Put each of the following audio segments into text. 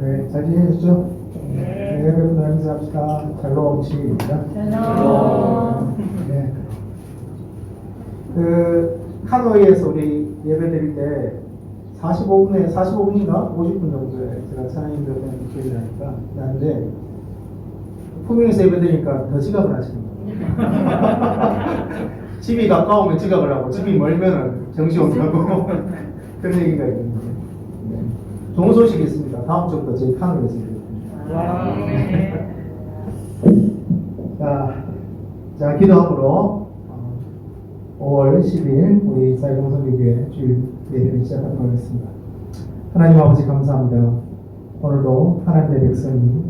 네, 잘 지내셨죠? 네, 예배부터 인사합시다. 샬롬 시입니다. 샬롬. 네. 하노이에서 우리 예배 드릴 때 45분인가 50분 정도에 제가 사장님 들었던 기억이 나니까 나는데 풍경에서 예배 드리니까 더 지각을 하시는 거예요. 집이 가까우면 지각을 하고 집이 멀면은 정신 없다고 그런 얘기가 있는데 네. 좋은 소식이 있습니다. 다음 주부터 저희 하노이에서 자, 기도함으로 5월 10일 우리 사이공성교회 주일 예배를 시작하도록 하겠습니다. 하나님 아버지 감사합니다. 오늘도 하나님의 백성이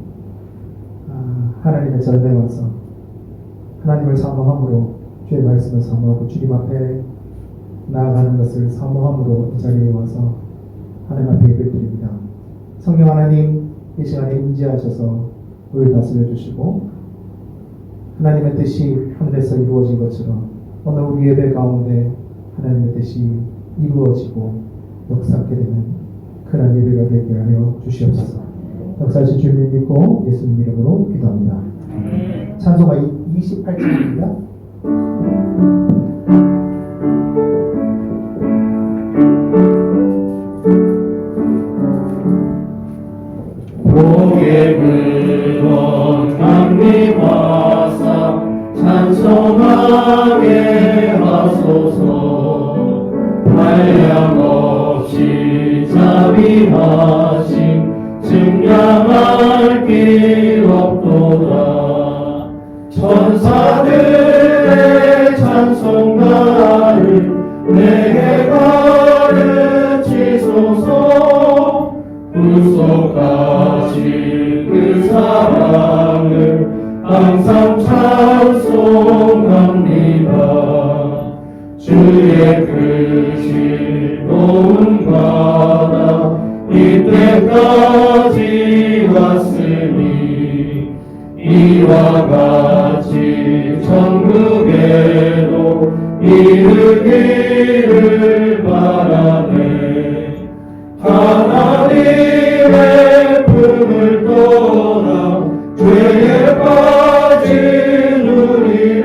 하나님의 전에 와서 하나님을 사모함으로 주의 말씀을 사모하고 주님 앞에 나아가는 것을 사모함으로 이 자리에 와서 하나님 앞에 예배드립니다. 성령 하나님 이 시간에 임재하셔서 우리를 다스려 주시고 하나님의 뜻이 하늘에서 이루어진 것처럼 오늘 우리 예배 가운데 하나님의 뜻이 이루어지고 역사하게 되는 그런 예배가 되게 하여 주시옵소서. 역사하신 주님 믿고 예수님 이름으로 기도합니다. 찬송가 28장입니다. 고개를 강림하사 찬송하게 하소서. 한량없이 자비하심 증량할 길 없도다. 천사들의 찬송가를 내게 가르치소서. 구속하신 그 사랑을 항상 찬송합니다. 주의 크신 도움받아 이때까지 왔으니 이와 같이 천국에도 이르기를 바라네. 하나님의 품을 떠나 죄에 빠진 우리를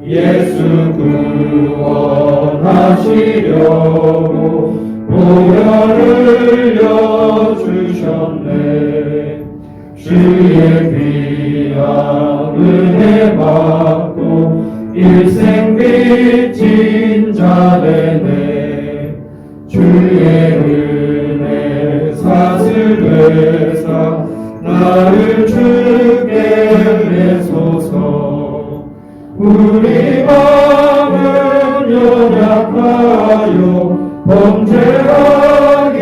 예수 구원하시려고 보혈을 흘려주셨네. 주의 귀한 은혜 받고 일생 빚진 자 되네. 주의 은혜 사슬되사 나를 주게 내소서. 우리 마음은 연약하여 범죄하기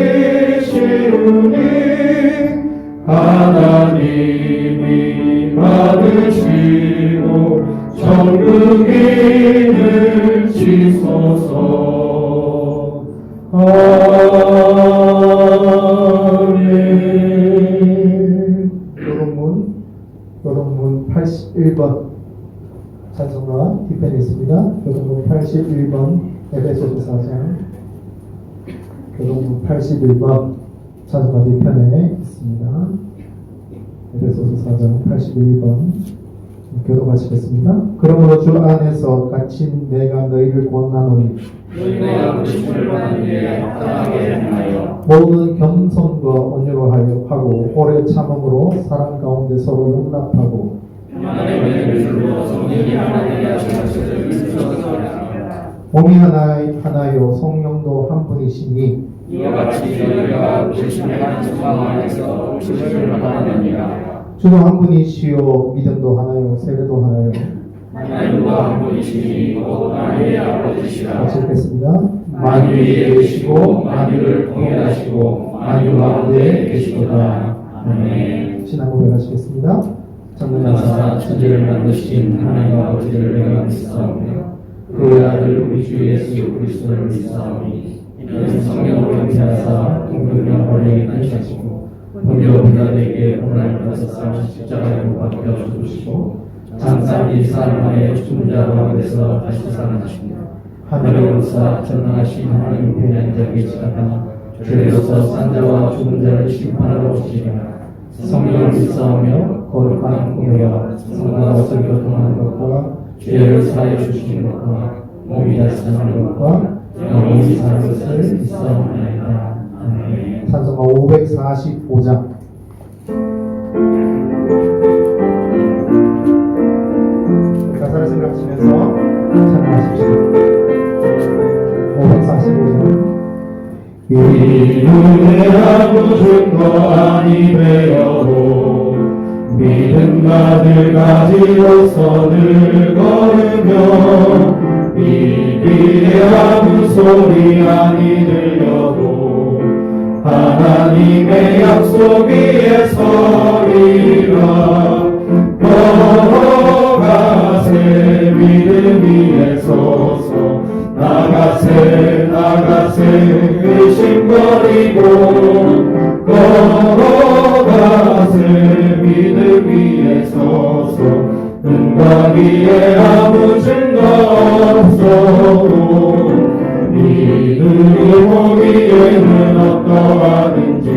쉬우니 하나님이 받으시고 천국인을 지소서. 아멘. 교동문 81번 찬송가 뒤편에 있습니다. 교동문 81번 에베소서 4장 교동문 81번 찬송가 뒤편에 있습니다. 에베소서 4장 81번 교독하시겠습니다. 그러므로 주 안에서 갇힌 내가 너희를 권하노니 너희가 그리스도를 받는 일에 합당하게 행하여 모든 겸손과 온유로 하고 오래 참음으로 사랑 가운데 서로 용납하고 평안의 은혜를 줄로 성령이 하나님의 하시는 주소서. 몸이 하나요 성령도 한 분이시니 이와 같이 너희가 그리스도의 한 소망 안에서 주를 받느니라. 주도 한 분이시요 믿음도 하나요 세례도 하나요. 하나님과 한 분이시니 곧 만유의 아버지시라. 같이 읽겠습니다. 만유에 계시고 만유를 통일하시고 만유 가운데 계시도다. 아멘. 신앙 고백하시겠습니다. 전능하사 천지를 만드신 하나님 아버지를 내가 믿사오며 그의 아들 우리 주 예수 그리스도를 믿사오니 이는 성령으로 잉태하사 동금녀 머리에 나시고 본디오 빌라도에게 고난을 받으사 십자가에 못 박혀 죽으시고 장사기 사람의 죽은 자 가운데서 다시 살아나십니다. 하늘에 오르사 전능하신 하나님 편에 앉아 계시다가 주께서 산자와 죽은 자를 심판하러 오시리라. 성령을 믿사오며 거룩한 공회와 성과 설교 통하는 것과 죄를 사하여 주시는 것과 몸이 다시 사는 것과 영원히 사는 것을 믿사옵나이다. 아멘. 찬송가 545장. 가사를 생각하시면서 찬양하십시오. 545장. 이눈에 아무 증거아니 되어도 믿음과 늘 가지고서 늘 걸으며 이비의 아무 소리 아니 들려도 하나님의 약속 위에 서리라. 걸어가세 믿음 위에 서서 나가세 의심버리고 걸어가세 믿음 위에 서서 눈과 귀에 아무 증거 없어도 이들이 보기에는 어떠하든지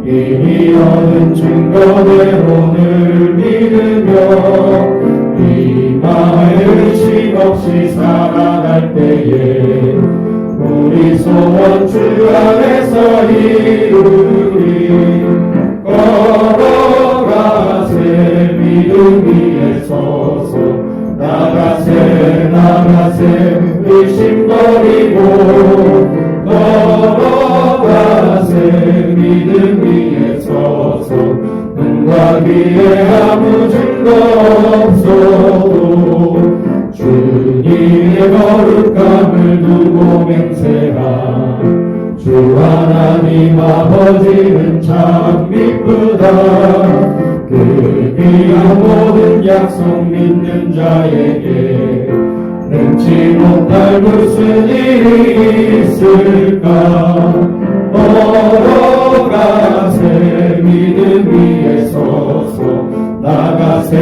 이미 얻은 증거대로 늘 믿으며 이 마음에 의심 없이 살아갈 때에 우리 소원 주 안에서 이루리. 걸어가세 믿음 위에 서서 나가세 의심 버리고 걸어가세 믿음 위에 서서 눈과 귀에 아무 증거 없어도 주님의 거룩함을 두고 맹세하. 주 하나님 아버지는 참 미쁘다. 그 귀한 모든 약속 믿는 자에게 능치 못할 무슨 일이 있을까. 걸어가세 믿음 위에 서서 나가세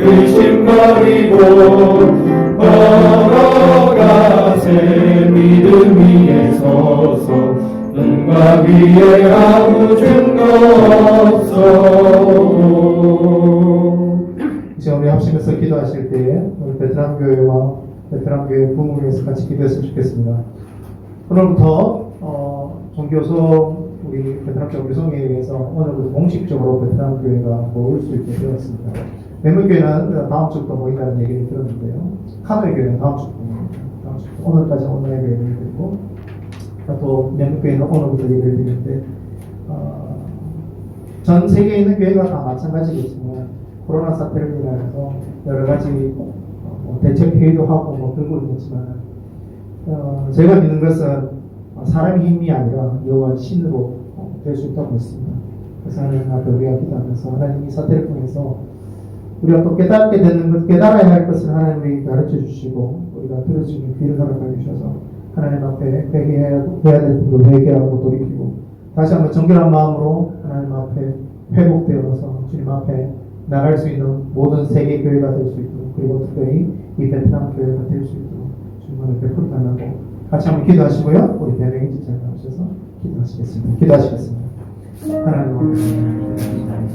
의심 버리고 걸어가세 믿음 위에 서서 눈과 귀에 아무 증거 없어. 이제 우리 합심해서 기도하실 때에 우리 베트남 교회와 베트남 교회 부흥을 위해서 같이 기도했으면 좋겠습니다. 오늘부터 종교소 우리 베트남 쪽 우리 성회의에서 오늘부터 공식적으로 베트남 교회가 모일 수 있게 되었습니다. 몇몇 교회는 다음 주부터 모인다는 얘기를 들었는데요. 카노의 교회는 다음 주부터 모입니다. 다음 주부터 오늘까지 온라인 예배를 드리고 또 몇몇 교회는 오늘부터 예배를 드리는데 전 세계에 있는 교회가 다 마찬가지겠지만 코로나 사태를 인하여서 여러 가지 대책 회의도 하고 들고 있지만 제가 믿는 것은 사람의 힘이 아니라 여호와 신으로 될 수 있다고 믿습니다. 그래서 하나님 앞에 우리가 기도하면서 하나님 이 사태를 통해서 우리가 또 깨닫게 되는 것, 깨달아야 할 것을 하나님이 가르쳐 주시고 우리가 들을 수 있는 귀를 허락해 주셔서 하나님 앞에 회개해야 될 분도 회개하고 돌이키고 다시 한번 정결한 마음으로 하나님 앞에 회복되어서 주님 앞에 나갈 수 있는 모든 세계 교회가 될 수 있도록 그리고 특별히 이 베트남 교회가 될 수 있도록 주님을 베풀 달라고 같이 한번 기도하시고요. 우리 대명이 지체에 나오셔서 기도하시겠습니다. 기도하시겠습니다. 하나님 앞에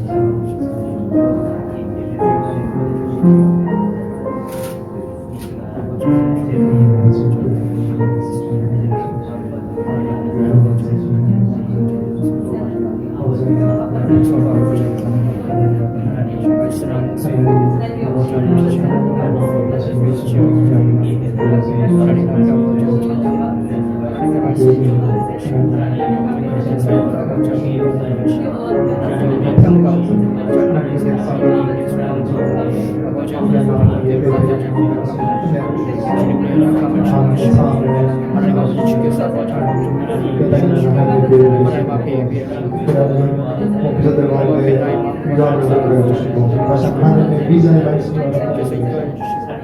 다시 한번 하나님의 비전의 말씀을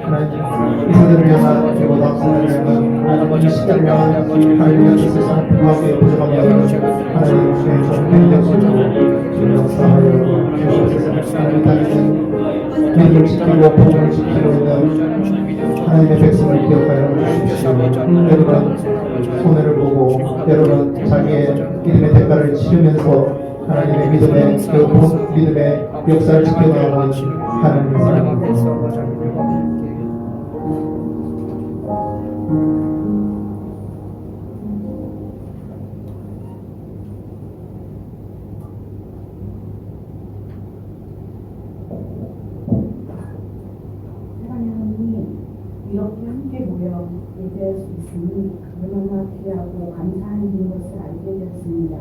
하나님 이사들을 위한 그리고 남사들을 위한 하나님 시대를 위한 하나님의 세상 부하게 부족합니다. 하나님의 정리의 역사로 주님 역사하여 주셔서 하나님 땅에서 믿음을 지키고 복음을 지키고 있는 하나님의 백성을 기억하여 주십시오. 때로는 손해를 보고 때로는 자기의 믿음의 대가를 치르면서 하나님의 믿음의 믿음의 역사를 지켜나가는 하나님의 사랑입니다. 하나님 이렇게 함께 모여 예배할 수 있으니 얼마나 귀하고 감사한 일인 것을 알게 되었습니다.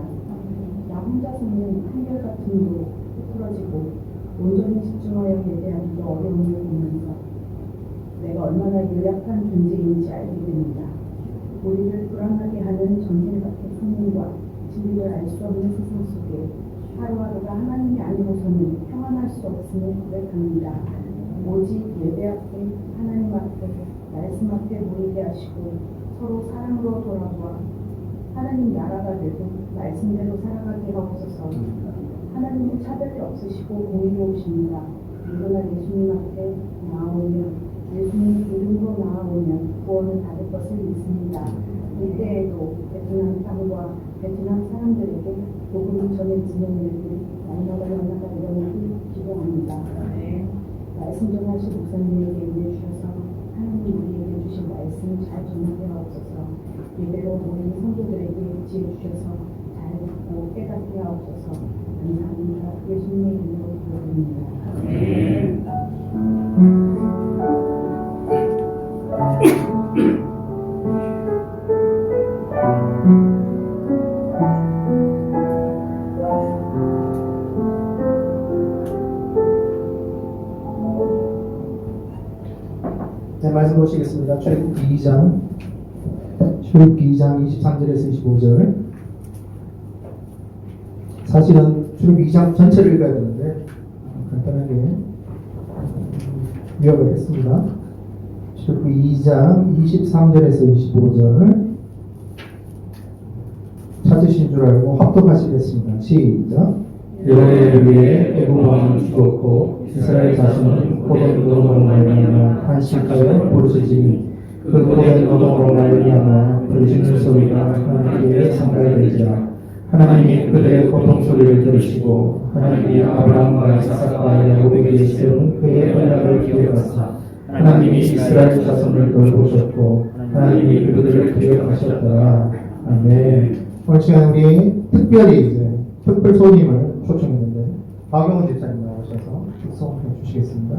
나 혼자서는 한결같은 도 흐트러지고 온전히 집중하여 예배하기도 어려움을 보면서 내가 얼마나 연약한 존재인지 알게 됩니다. 우리를 불안하게 하는 전쟁 같은 손님과 진리를 알 수 없는 세상 속에 하루하루가 하나님이 아니고서는 평안할 수 없음을 고백합니다. 오직 예배 앞에 하나님 앞에 말씀 앞에 모이게 하시고 서로 사랑으로 돌아보아 하나님 나라가 되고 말씀대로 살아가게 하옵소서. 하나님은 차별이 없으시고 공의로우십니다. 일어나 예수님 앞에 나아오면 예수님 이름으로 나아오면 구원을 받을 것을 믿습니다. 이때에도 베트남 땅과 베트남 사람들에게 복음을 전해지는 일들이 날마다 일어나길 기도합니다. 말씀 전하신 목사님에게 은혜 주셔서 하나님 우리에게 주신 말씀 잘 전하게 하옵소서. 예배로 모인 성도들에게 지혜 주셔서 잘 듣고 깨닫게 하옵소서. 감사합니다. 예수님의 이름으로 기도드립니다. 네, 말씀 보시겠습니다. 출애굽기 2장 23절에서 25절. 사실은 출애굽기 2장 전체를 읽어야 되는데 간단하게 요약을 했습니다. 출애굽기 2장 23절에서 25절 찾으신 줄 알고 합독하시겠습니다. 시작. 여호와를 위해 애굽 왕은 죽었고 이스라엘 자손은 고된 노동으로 말미암아 한식하여 부르짖으니 그 고된 노동으로 말미암아 부르짖는 소리가 하나님께 상달되지라. 하나님이 그들의 고통 소리를 들으시고 하나님이 아브라함과 이삭과 야곱에게 세운 그의 언약을 기억하사 하나님이 이스라엘 자손을 돌보셨고 하나님이 그들을 기억하셨더라. 아멘. 오늘 시간 우리 특별히 이제 특별 손님을 초청했는데 박영훈 집사님 나오셔서 축성해 주시겠습니다.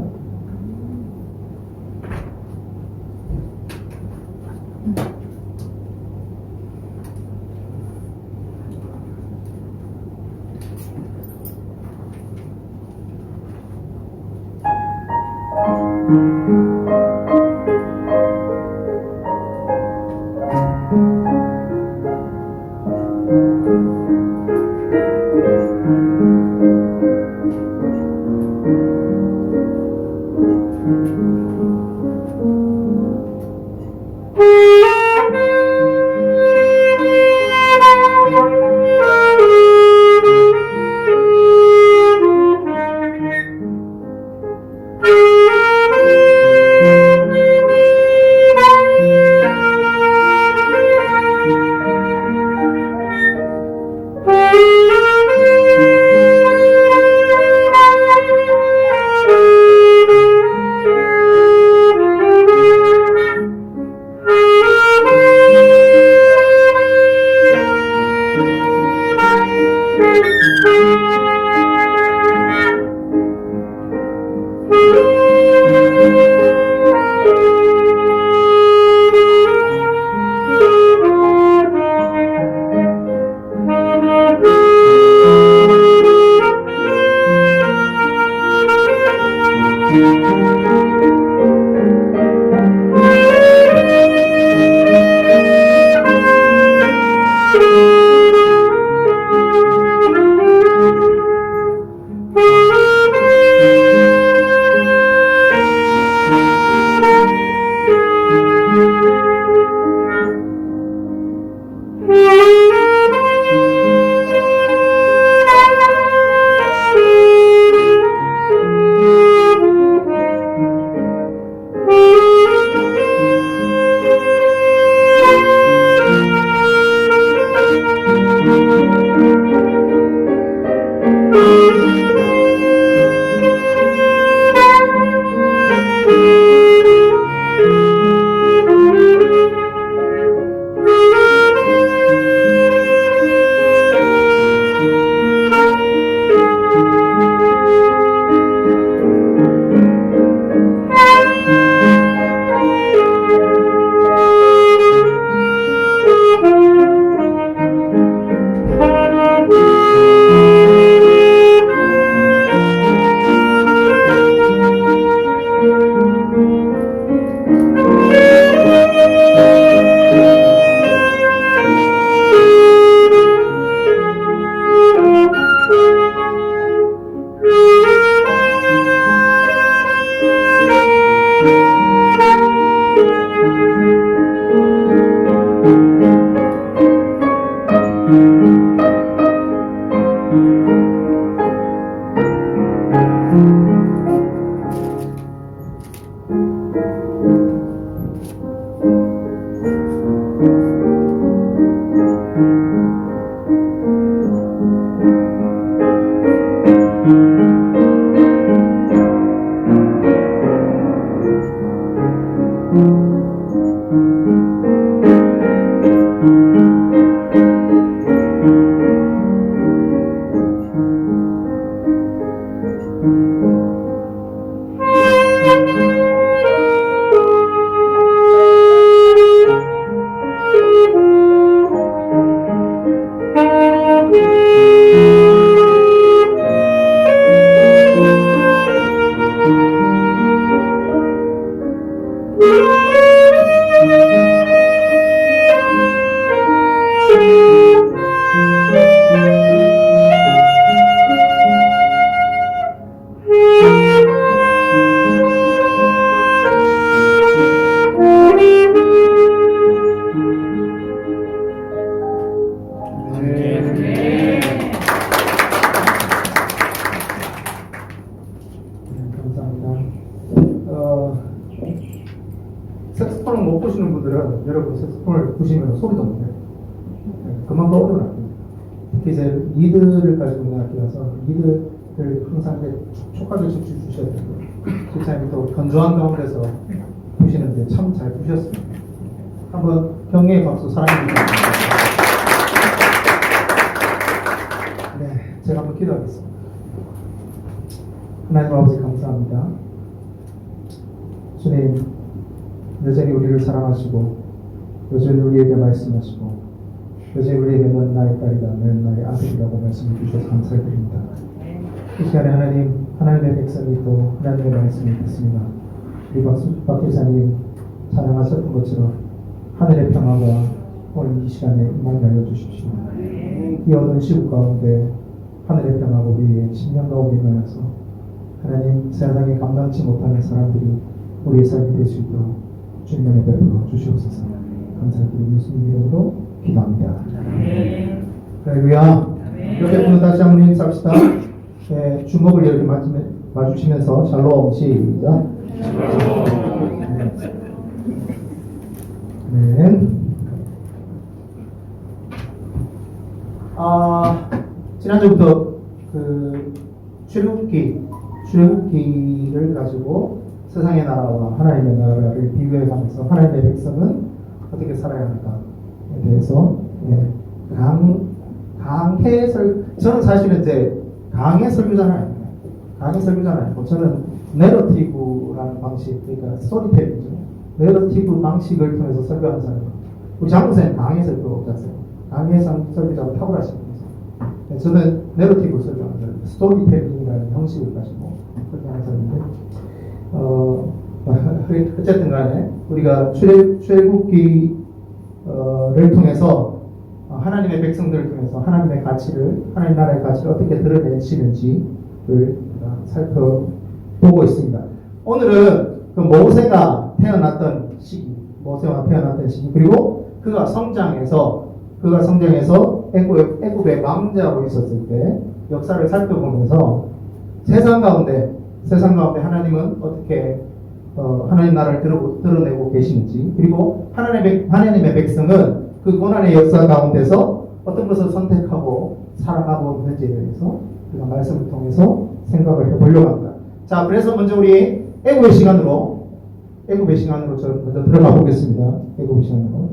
색소폰을 못 보시는 분들은 여러분 색소폰을 보시면 소리도 못 내요. 그만큼 어려워요. 특히 이제 리드를 가지고 있는 악기라서 리드를 항상 이제 촉촉하게 주셔야 되고, 실장님이 또 건조한 가운데서 부시는데 참 잘 부셨습니다. 한번 경례의 박수 사랑해 주세요. 네, 제가 한번 기도하겠습니다. 하나님 아버지 감사합니다. 주님, 여전히 우리를 사랑하시고 여전히 우리에게 말씀하시고 여전히 우리에게 넌 나의 딸이다, 넌 나의 아들이라고 말씀해 주셔서 감사드립니다. 이 시간에 하나님의 백성이 또 하나님의 말씀을 듣습니다. 우리 박 기사님 찬양하셨던 것처럼 하늘의 평화가 오늘 이 시간에 임하게 알려주십시오. 이 어두운 시국 가운데 하늘의 평화가 우리의 심령 가운데 임하여서 하나님 세상에 감당치 못하는 사람들이 우리의 삶이 될 수 있도록 주님의 베풀어 주시옵소서. 감사드리고 예수님 이름으로 기도합니다. 할렐루야. 옆에 분은 다시 한번 인사합시다. 네, 주먹을 이렇게 마주치면서 샬롬 시작. 네. 지난주부터 그 출애굽기를 가지고 세상의 나라와 하나님의 나라를 비교해가면서 하나님의 백성은 어떻게 살아야 할까에 대해서 저는 사실은 이제 강의 설교자는 아닙니다. 강의 설교자는 아니고 저는 내러티브라는 방식, 그러니까 스토리텔링이죠. 내러티브 방식을 통해서 설교하는 사람입니다. 우리 장로사님 강의 설교자세요. 강의 설교자가 탁월하신 분이세요. 저는 내러티브 설교하는 사람입니다. 스토리텔링이라는 형식을 가지고 설교하는 사람인데 어쨌든 간에 우리가 출애굽기를 통해서 하나님의 백성들을 통해서 하나님의 가치를, 하나님 나라의 가치를 어떻게 드러내시는지를 살펴보고 있습니다. 오늘은 그 모세가 태어났던 시기, 그리고 그가 성장해서 애굽의 왕자로 있었을 때 역사를 살펴보면서 세상 가운데 하나님은 어떻게 하나님 나라를 드러내고 계시는지, 그리고 하나님의 백성은 그 고난의 역사 가운데서 어떤 것을 선택하고 살아가고 있는지에 대해서 우리가 말씀을 통해서 생각을 해보려고 합니다. 자, 그래서 먼저 우리 애굽의 시간으로 저는 먼저 들어가 보겠습니다. 애굽의 시간으로.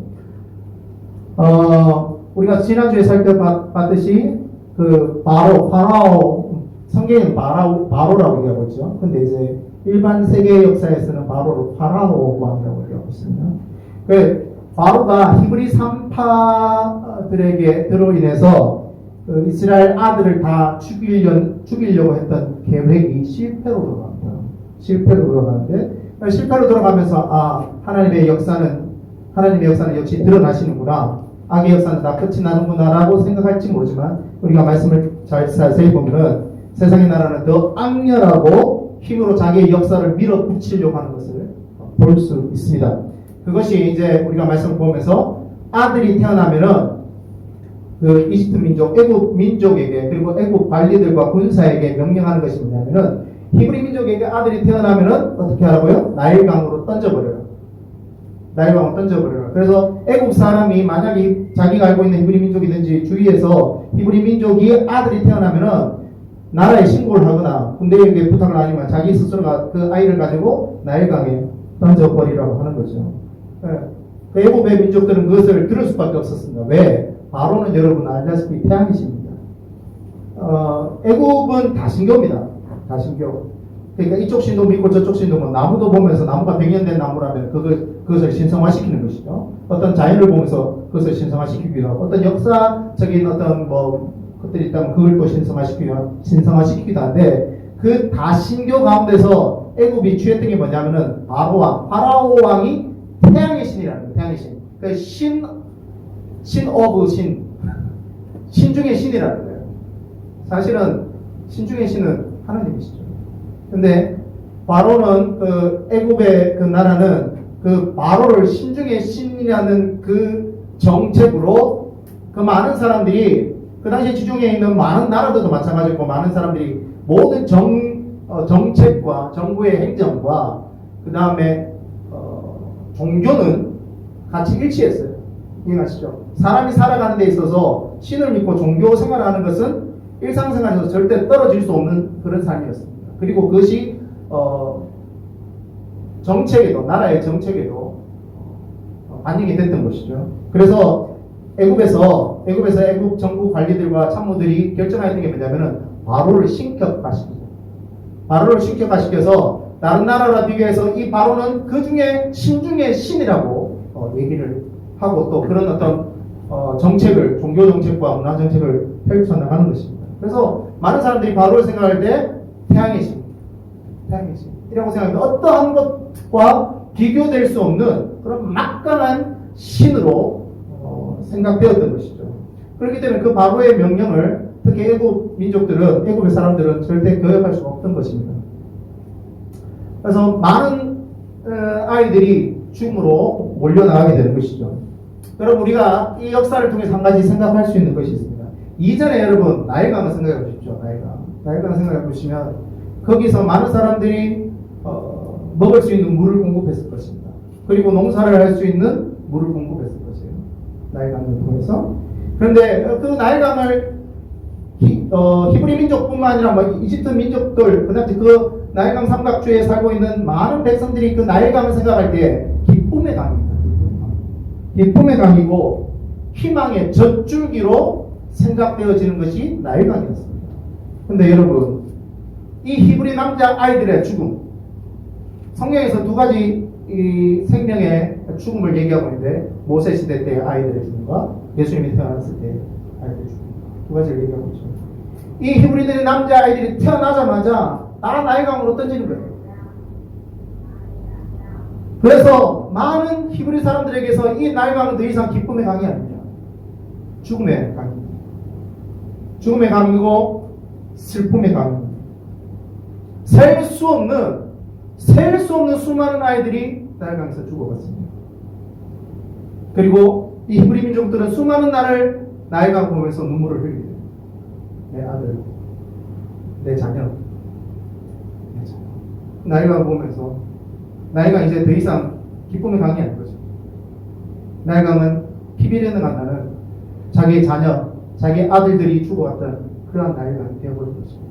우리가 지난주에 살펴봤듯이 그 파라오, 성경에는 바로라고 얘기하고 있죠. 근데 이제 일반 세계 역사에서는 파라오 왕이라고 얘기하고 있습니다. 바로가 히브리 산파들로 인해서 그 이스라엘 아들을 다 죽이려고 했던 계획이 실패로 돌아가는데 실패로 돌아가면서 하나님의 역사는 역시 드러나시는구나, 악의 역사는 다 끝이 나는구나라고 생각할지 모르지만 우리가 말씀을 잘 자세히 보면은 세상의 나라는 더 악렬하고 힘으로 자기의 역사를 밀어붙이려고 하는 것을 볼 수 있습니다. 그것이 이제 우리가 말씀을 보면서 아들이 태어나면은 그 이집트 민족, 애굽 민족에게, 그리고 애굽 관리들과 군사에게 명령하는 것이 뭐냐면은 히브리 민족에게 아들이 태어나면은 어떻게 하라고요? 나일강으로 던져버려요. 나일강을 던져버려요. 그래서 애국 사람이 만약에 자기가 알고 있는 히브리 민족이든지 주위에서 히브리 민족이 아들이 태어나면은 나라에 신고를 하거나 군대에게 부탁을 하지만 자기 스스로가 그 아이를 가지고 나일강에 던져버리라고 하는 거죠. 예. 그 애국의 민족들은 그것을 들을 수밖에 없었습니다. 왜? 바로는 여러분 알다시피 태양이십니다. 애국은 다신교입니다. 다신교. 그러니까 이쪽 신도 믿고 저쪽 신도 뭐 나무도 보면서 나무가 백년된 나무라면 그것을 신성화시키는 것이죠. 어떤 자연을 보면서 그것을 신성화시키기도 하고 어떤 역사적인 어떤 뭐 것들이 있다면 그걸 또 신성화시키기도 하는데 그 다신교 가운데서 애굽이 취했던 게 뭐냐면은 파라오 왕이 태양의 신이라는 거예요. 태양의 신. 그 신 오브 신. 신 중의 신이라는 거예요. 사실은 신 중의 신은 하나님이시죠. 근데 바로는 그 애굽의 그 나라는 그 바로를 신 중의 신이라는 그 정책으로 그 많은 사람들이 그 당시 지중해에 있는 많은 나라들도 마찬가지고 많은 사람들이 모든 정책과 정부의 행정과 그 다음에 종교는 같이 일치했어요. 이해가시죠? 사람이 살아가는 데 있어서 신을 믿고 종교 생활하는 것은 일상생활에서 절대 떨어질 수 없는 그런 삶이었습니다. 그리고 그것이 정책에도 나라의 정책에도 반영이 됐던 것이죠. 그래서 애굽에서 애굽 정부 관리들과 참모들이 결정했던 게 뭐냐면은 바로를 신격화시키죠. 바로를 신격화시켜서 다른 나라와 비교해서 이 바로는 그 중에 신 중에 신이라고 얘기를 하고 또 그런 어떤 정책을 종교 정책과 문화 정책을 펼쳐나가는 것입니다. 그래서 많은 사람들이 바로를 생각할 때 태양의 신 이라고 생각합니다. 어떠한 것과 비교될 수 없는 그런 막강한 신으로 생각되었던 것이죠. 그렇기 때문에 그 바로의 명령을 특히 애굽 민족들은 애굽의 사람들은 절대 거역할 수가 없던 것입니다. 그래서 많은 아이들이 죽음으로 몰려나가게 되는 것이죠. 여러분 우리가 이 역사를 통해서 한 가지 생각할 수 있는 것이 있습니다. 이전에 여러분 나일강을 생각해 보십시오. 나일강을 생각해 보시면 거기서 많은 사람들이 먹을 수 있는 물을 공급했을 것입니다. 그리고 농사를 할 수 있는 물을 공급했을 것이에요. 나일강을 통해서. 그런데 그 나일강을 히브리 민족뿐만 아니라 뭐 이집트 민족들 그다음에 그 나일강 삼각주에 살고 있는 많은 백성들이 그 나일강을 생각할 때 기쁨의 강입니다. 기쁨의 강이고 희망의 젖줄기로 생각되어지는 것이 나일강이었습니다. 근데 여러분 이 히브리 남자 아이들의 죽음 성경에서 두 가지 이 생명의 죽음을 얘기하고 있는데 모세 시대 때 아이들의 죽음과 예수님이 태어났을 때 아이들의 죽음 두 가지를 얘기하고 있죠. 이 히브리들의 남자 아이들이 태어나자마자 다 나일강으로 던지는 거예요. 그래서 많은 히브리 사람들에게서 이 나일강은 더 이상 기쁨의 강이 아닙니다. 죽음의 강입니다. 죽음의 강이고 슬픔의 강입니다. 셀 수 없는 수많은 아이들이 나일강에서 죽어갔습니다. 그리고 이 히브리 민족들은 수많은 날을 나일강 보면서 눈물을 흘리게 됩니다. 내 아들, 내 자녀, 나일강 보면서 나일강 이제 더 이상 기쁨의 강이 아닌 거죠. 나일강은 피비린내 나는 자기의 자녀, 자기의 아들들이 죽어갔던 그러한 나일강이 되어버린 것입니다.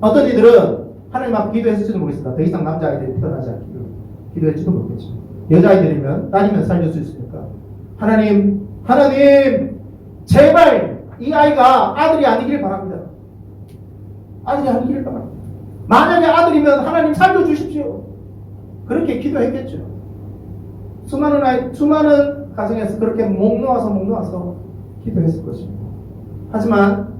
어떤 이들은 하나님 앞에 기도했을지도 모르겠습니다. 더 이상 남자아이들이 태어나지 않기를 기도했지도 모르겠죠. 여자아이들이면 딸이면 살릴 수 있으니까 하나님 제발 이 아이가 아들이 아니길 바랍니다. 아들이 아니길 바랍니다. 만약에 아들이면 하나님 살려주십시오. 그렇게 기도했겠죠. 수많은 가정에서 그렇게 목 놓아서 기도했을 것입니다. 하지만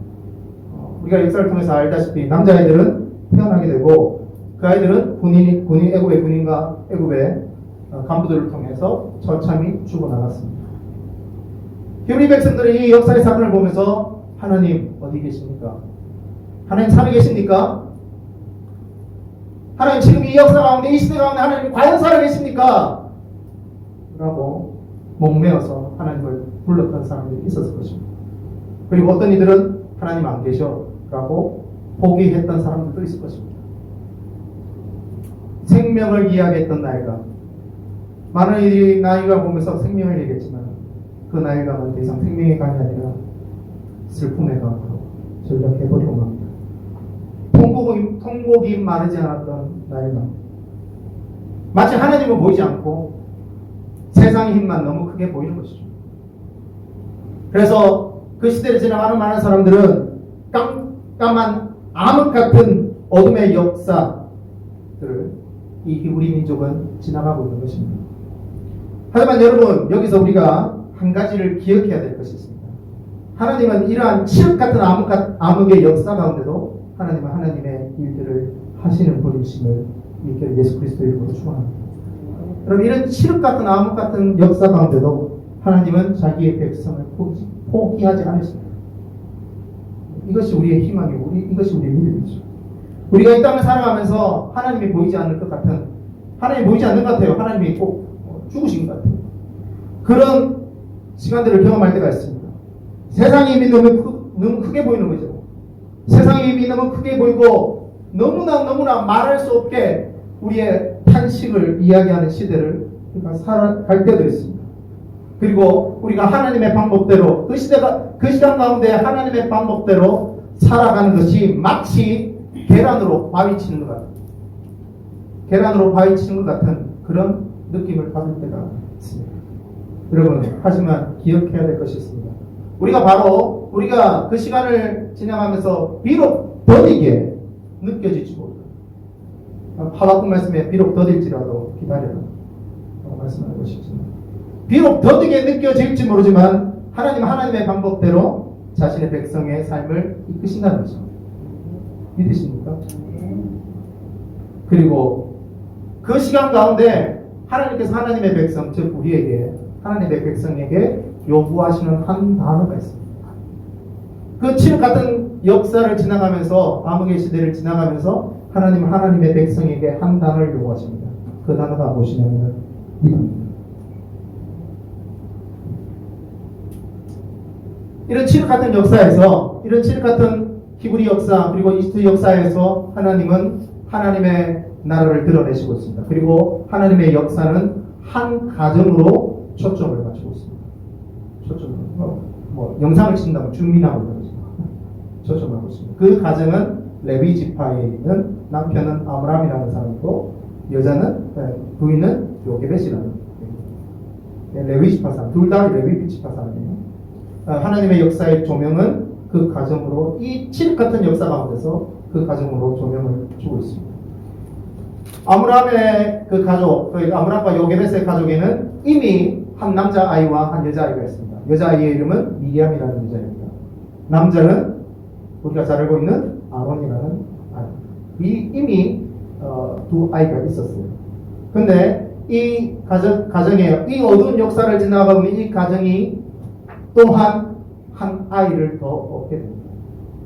우리가 역사를 통해서 알다시피 남자아이들은 태어나게 되고 그 아이들은 애굽의 군인과 애굽의 간부들을 통해서 처참히 죽어나갔습니다. 히브리 백성들은 이 역사의 사건을 보면서 하나님 어디 계십니까? 하나님 살아계십니까? 하나님 지금 이 역사 가운데 이 시대 가운데 하나님 과연 살아계십니까? 라고 목매어서 하나님을 불렀던 사람들이 있었을 것입니다. 그리고 어떤 이들은 하나님 안 계셔 라고 포기했던 사람들도 있을 것입니다. 생명을 이야기했던 나일강, 많은 이들이 나이가 보면서 생명을 얘기했지만 그 나이가는 더 이상 생명의 강이 아니라 슬픔의 강으로 전락해버리고 맙니다. 통곡이 마르지 않았던 나이가 마치 하나님은 보이지 않고 세상의 힘만 너무 크게 보이는 것이죠. 그래서 그 시대를 지나가는 많은 사람들은 깜깜한 암흑 같은 어둠의 역사들을 이 히브리 민족은 지나가고 있는 것입니다. 하지만 여러분, 여기서 우리가 한 가지를 기억해야 될 것이 있습니다. 하나님은 이러한 칠흑 같은 암흑의 역사 가운데도 하나님은 하나님의 일들을 하시는 분이심을 믿게 예수 그리스도의 이름으로 축원합니다. 그럼 이런 칠흑 같은 암흑 같은 역사 가운데도 하나님은 자기의 백성을 포기하지 않으십니다. 이것이 우리의 희망이고 이것이 우리의 믿음이죠. 우리가 이 땅을 살아가면서 하나님이 보이지 않을 것 같은, 하나님이 보이지 않는 것 같아요. 하나님이 꼭 죽으신 것 같아요. 그런 시간들을 경험할 때가 있습니다. 세상의 힘이 너무 크게 보이는 거죠. 세상의 힘이 너무 크게 보이고 너무나 말할 수 없게 우리의 탄식을 이야기하는 시대를 우리가 살아갈 때도 있습니다. 그리고 우리가 하나님의 방법대로 그 시간 가운데 하나님의 방법대로 살아가는 것이 마치 계란으로 바위 치는 것 같은, 계란으로 바위 치는 것 같은 그런 느낌을 받을 때가 있습니다. 여러분, 하지만 기억해야 될 것이 있습니다. 우리가 그 시간을 지나가면서 비록 더디게 느껴질지 모릅니다. 하박국 말씀에 비록 더딜지라도 기다려라 말씀하고 싶지만, 비록 더디게 느껴질지 모르지만 하나님은 하나님의 방법대로 자신의 백성의 삶을 이끄신다는 거죠. 믿으십니까? 그리고 그 시간 가운데 하나님께서 하나님의 백성, 즉 우리에게, 하나님의 백성에게 요구하시는 한 단어가 있습니다. 그 칠흑 같은 역사를 지나가면서, 암흑의 시대를 지나가면서 하나님은 하나님의 백성에게 한 단어를 요구하십니다. 그 단어가 무엇이냐면 믿음입니다. 이런 칠흑 같은 역사에서, 이런 칠흑 같은 히브리 역사, 그리고 이집트 역사에서 하나님은 하나님의 나라를 드러내시고 있습니다. 그리고 하나님의 역사는 한 가정으로 초점을 맞추고 있습니다. 영상을 친다면 주민하고 초점을 하고 있습니다. 그 가정은 레위 지파에 있는 남편은 아므람이라는 사람이고 부인은 요게벳이라는 레위 지파 사람, 둘 다 레위 지파 사람이에요. 하나님의 역사의 조명은 그 가정으로, 이 칠흑 같은 역사 가운데서 그 가정으로 조명을 주고 있습니다. 아므람의 그 가족, 아므람과 요게벳의 가족에는 이미 한 남자아이와 한 여자아이가 있습니다. 여자아이의 이름은 미리암이라는 여자입니다. 남자는 우리가 잘 알고 있는 아론이라는 아이. 이미 두 아이가 있었어요. 근데 이 가정에, 이 어두운 역사를 지나가면 이 가정이 또한 한 아이를 더 얻게 됩니다.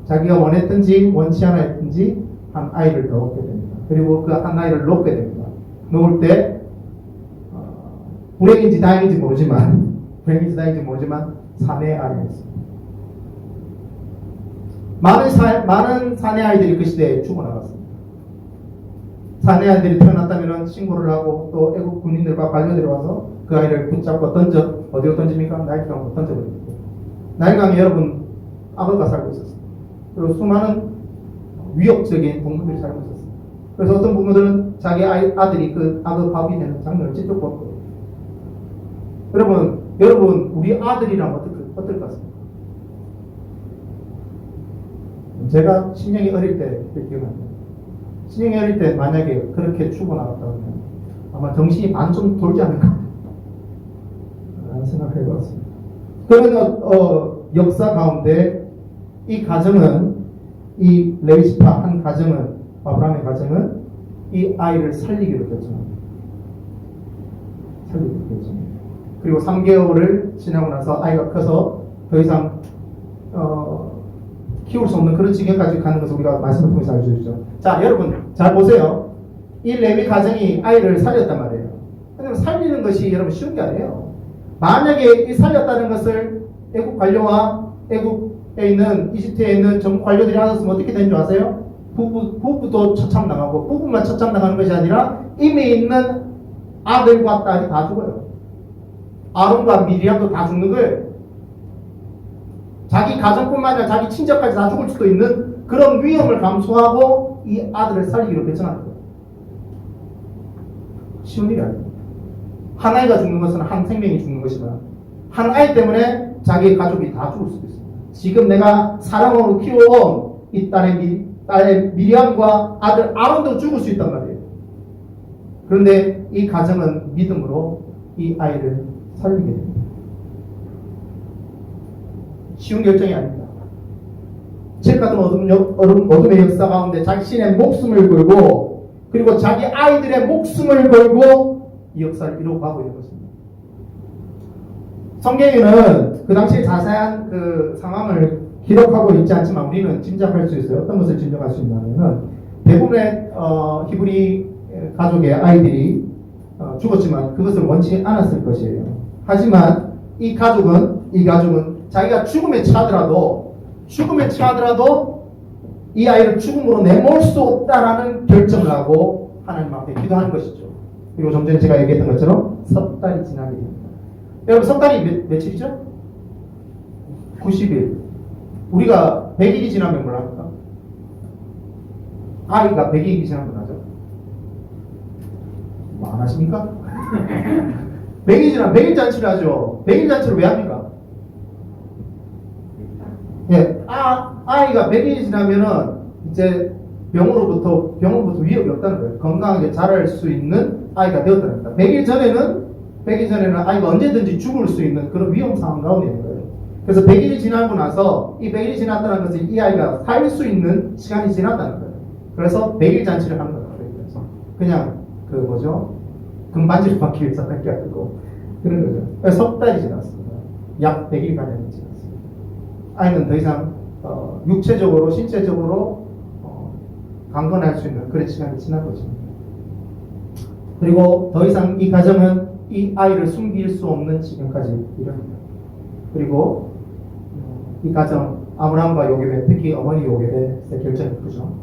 자기가 원했든지 원치 않았든지 한 아이를 더 얻게 됩니다. 그리고 그 한 아이를 놓게 됩니다. 놓을 때 불행인지 다행인지 모르지만 사내 아이가 있습니다. 많은 사내 아이들이 그 시대에 죽어나갔습니다. 사내 아이들이 태어났다면 신고를 하고 또 애국 군인들과 관료들이 와서 그 아이를 붙잡고 어디로 던집니까? 나일강으로 던져버립니다. 나일강에 여러분 악어가 살고 있었어요. 그리고 수많은 위협적인 동물들이 살고 있었어요. 그래서 어떤 부모들은 자기 아들이 그 악어 밥이 되는 장면을 직접 보았거든요. 여러분 우리 아들이랑 어떨 것 같습니까? 제가 신영이 어릴 때 기억납니다. 신영이 어릴 때 만약에 그렇게 죽어나갔다면 아마 정신이 반 좀 돌지 않을까 라는 생각을 해봤습니다. 그러면 역사 가운데 이 가정은, 이 레위 지파 한 가정은, 아브라함의 가정은 이 아이를 살리기로 결정합니다. 그리고 3개월을 지나고 나서 아이가 커서 더 이상 키울 수 없는 그런 지경까지 가는 것을 우리가 말씀을 통해서 알려주죠. 자, 여러분 잘 보세요. 이 레위 가정이 아이를 살렸단 말이에요. 근데 살리는 것이 여러분 쉬운 게 아니에요. 만약에 이 살렸다는 것을 애국 관료와 애국에 있는 이집트에 있는 정부 관료들이 알았으면 어떻게 되는 줄 아세요? 부부도 처참당하고, 부부만 처참당하는 것이 아니라 이미 있는 아들과 딸이 다 죽어요. 아론과 미리암도 다 죽는 거예요. 자기 가정뿐만 아니라 자기 친척까지 다 죽을 수도 있는 그런 위험을 감수하고 이 아들을 살리기로 결정하는 거예요. 쉬운 일이 아니에요. 한 아이가 죽는 것은 한 생명이 죽는 것이나 한 아이 때문에 자기의 가족이 다 죽을 수도 있습니다. 지금 내가 사랑으로 키워온 이 딸의 미리암과 아들 아론도 죽을 수 있단 말이에요. 그런데 이 가정은 믿음으로 이 아이를 살리게 됩니다. 쉬운 결정이 아닙니다. 책 같은 어둠의 역사 가운데 자신의 목숨을 걸고 그리고 자기 아이들의 목숨을 걸고 이 역사를 이루어가고 있는 것입니다. 성경에는 그 당시에 자세한 그 상황을 기록하고 있지 않지만 우리는 짐작할 수 있어요. 어떤 것을 짐작할 수 있냐면은 대부분의 히브리 가족의 아이들이 죽었지만 그것을 원치 않았을 것이에요. 하지만 이 가족은 자기가 죽음에 처하더라도 이 아이를 죽음으로 내몰 수 없다라는 결정을 하고 하나님 앞에 기도하는 것이죠. 그리고 좀 전에 제가 얘기했던 것처럼 석 달이 지나게 됩니다. 여러분 석 달이 며칠이죠? 90일. 우리가 100일이 지나면 뭘 합니까? 아이가 100일이 지나면 하죠. 뭐 안 하십니까? 100일 지나면 100일 잔치를 하죠. 100일 잔치를 왜 합니까? 예, 아이가 100일이 지나면은 이제 병으로부터 위협이 없다는 거예요. 건강하게 자랄 수 있는 아이가 되었다는 겁니다. 100일 전에는 아이가 언제든지 죽을 수 있는 그런 위험 상황 가운데 있는 거예요. 그래서 100일이 지나고 나서 이 100일이 지났다는 것은 이 아이가 살 수 있는 시간이 지났다는 거예요. 그래서 100일 잔치를 하는 거예요. 그래서 그냥 금반지를 받기 위해서 할 게 아니고 그런 거죠. 그래서 석 달이 지났습니다. 약 100일 가량이 지났습니다. 아이는 더 이상 육체적으로 신체적으로 강건할 수 있는 그런 시간이 지난 것입니다. 그리고 더 이상 이 가정은 이 아이를 숨길 수 없는 지경까지 이릅니다. 그리고 이 가정 아브라함과 요게벳, 특히 어머니 요게벳의 결정이 크죠.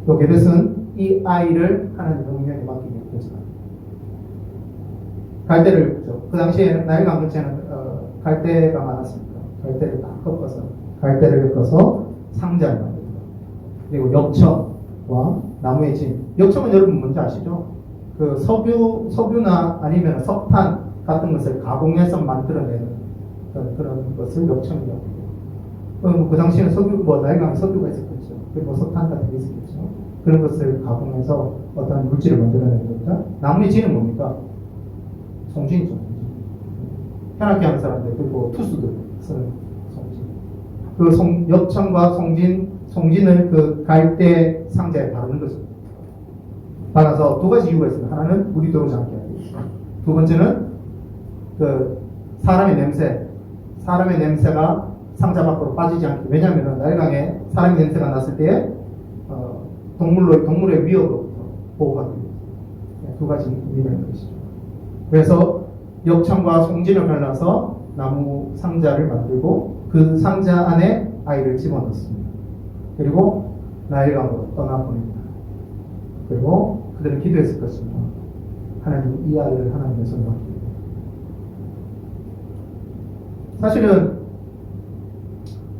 요게벳은 이 아이를 하나님의 운명에 맡기게 결정합니다. 갈대를 긋죠. 그 당시에 나일강 근처에는 갈대가 많았습니다. 갈대를 딱 갈대를 꺾어서 상자를 만듭니다. 그리고 역청과 나무의 진. 역청은 여러분 뭔지 아시죠? 그 석유나 아니면 석탄 같은 것을 가공해서 만들어내는 그런 것을 역청이라고 해요. 그 당시에는 나일강에 석유가 있었겠죠. 그리고 석탄 같은 게 있었겠죠. 그런 것을 가공해서 어떤 물질을 만들어내는 겁니다. 나무의 진은 뭡니까? 송진이죠. 현악기 하는 사람들, 그리고 투수들 쓰는 송진. 역청과 송진을 그 갈대 상자에 바르는 것입니다. 받아서 두 가지 이유가 있습니다. 하나는 물이 들어오지 않게 하기. 두 번째는 사람의 냄새가 상자 밖으로 빠지지 않게. 왜냐하면 나일강에 사람의 냄새가 났을 때 동물의 위협으로부터 보호하기 위해서 두 가지 의미가 있는 것이죠. 그래서 역청과 송진을 갈라서 나무 상자를 만들고 그 상자 안에 아이를 집어넣습니다. 그리고 나일강으로 떠나보냅니다. 그리고 그들은 기도했을 것입니다. 하나님 이 아이를 하나님의 손에 맡기고. 사실은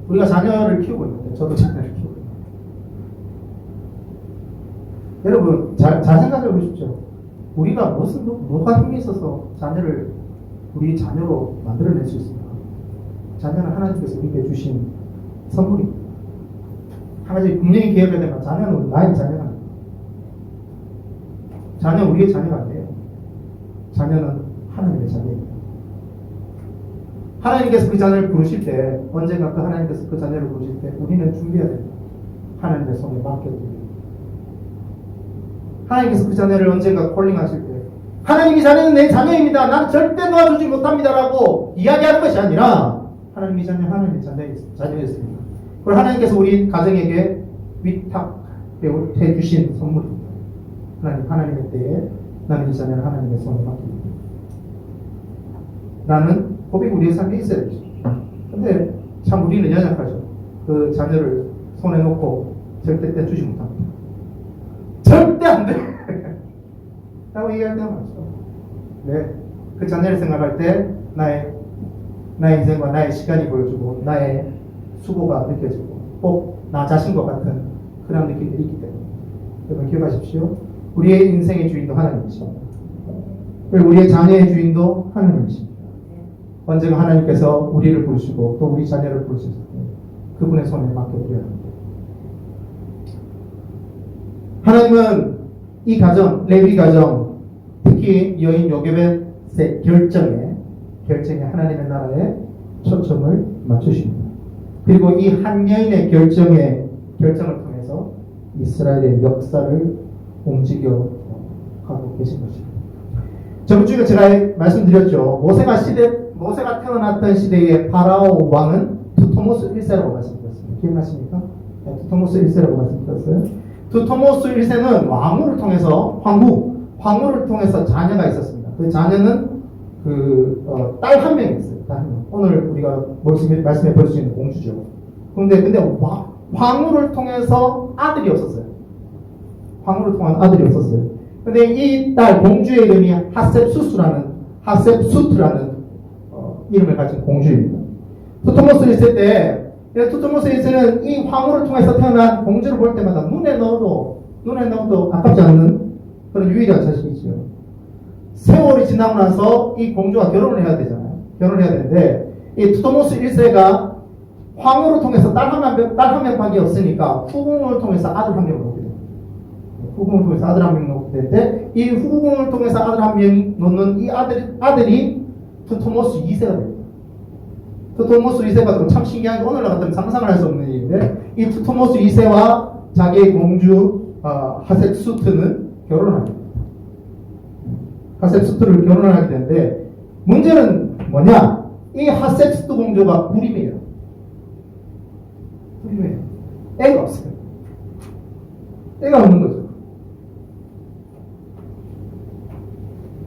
우리가 자녀를 키우고 있는데 저도 자녀를 키우고 있는데 여러분 잘 생각해 보십시오. 우리가 뭐가 힘이 있어서 우리 자녀로 만들어낼 수 있습니까? 자녀는 하나님께서 우리에게 주신 선물입니다. 한 가지 분명히 기억해야 되면 자녀는 나의 자녀가 아닙니다. 자녀 우리의 자녀가 아니에요. 자녀는 하나님의 자녀입니다. 하나님께서 그 자녀를 부르실 때 언젠가 하나님께서 그 자녀를 부르실 때 우리는 준비해야 됩니다. 하나님의 손에 맡겨드립니다. 하나님께서 그 자녀를 언젠가 콜링하실 때 하나님 이 자녀는 내 자녀입니다. 나는 절대 놓아주지 못합니다라고 이야기하는 것이 아니라 하나님 이 자녀 하나님의 자녀였습니다. 그리고 하나님께서 우리 가정에게 위탁해 주신 선물입니다. 하나님의 때에 나는 이 자녀를 하나님의 손에 맡깁니다. 라는 고백이 우리의 삶에 있어야 되죠. 근데 참 우리는 연약하죠. 그 자녀를 손에 놓고 절대 떼주지 못합니다. 절대 안 돼! 라고 얘기할 때가 많죠. 왜? 그 자녀를 생각할 때 나의 인생과 나의 시간이 보여주고 나의 수고가 느껴지고 꼭 나 자신과 같은 그런 느낌들이 있기 때문에 여러분 기억하십시오. 우리의 인생의 주인도 하나님이십니다. 그리고 우리의 자녀의 주인도 하나님이십니다. 언젠가 하나님께서 우리를 부르시고 또 우리 자녀를 부르실 때 그분의 손에 맡겨드려야 합니다. 하나님은 이 가정, 레위 가정, 특히 여인 요게벳의 결정에 하나님의 나라에 초점을 맞추십니다. 그리고 이 한 여인의 결정을 통해서 이스라엘의 역사를 움직여 가고 계신 것입니다. 저번 주에 제가 말씀드렸죠. 모세가 태어났던 시대의 파라오 왕은 두토모스 1세라고 말씀드렸습니다. 기억나십니까? 네, 두토모스 1세라고 말씀드렸어요. 두토모스 1세는 왕후를 통해서 황후를 통해서 자녀가 있었습니다. 그 자녀는 딸 한 명이 있어요. 딸 한 명. 오늘 우리가 말씀해 볼 수 있는 공주죠. 근데 황후를 통해서 아들이 없었어요. 황후를 통한 아들이 없었어요. 근데 이 딸 공주의 이름이 하셉수트라는 이름을 가진 공주입니다. 두토모스 1세 때 두토모스 1세는 이 황후를 통해서 태어난 공주를 볼 때마다 눈에 넣어도 아깝지 않는 그런 유일한 자식이죠. 세월이 지나고 나서 이 공주가 결혼을 해야 되잖아요. 결혼을 해야 되는데 이 두토모스 1세가 황후를 통해서 딸 한 명밖에 없으니까 후궁을 통해서 아들 한 명을 놓게 돼요. 후궁을 통해서 아들 한 명을 놓게 되는데 이 후궁을 통해서 아들 한 명 놓는 이 아들이 두토모스 2세가 됩니다. 두토모스 2세가 참 신기한 게 오늘 같으면 상상을 할 수 없는 일인데 이 두토모스 2세와 자기의 공주 하셉수트는 결혼을 합니다. 하셉수트를 결혼을 하게 되는데 문제는 뭐냐? 이 하셉수트 공주가 불임이에요. 애가 없어요. 애가 없는 거죠.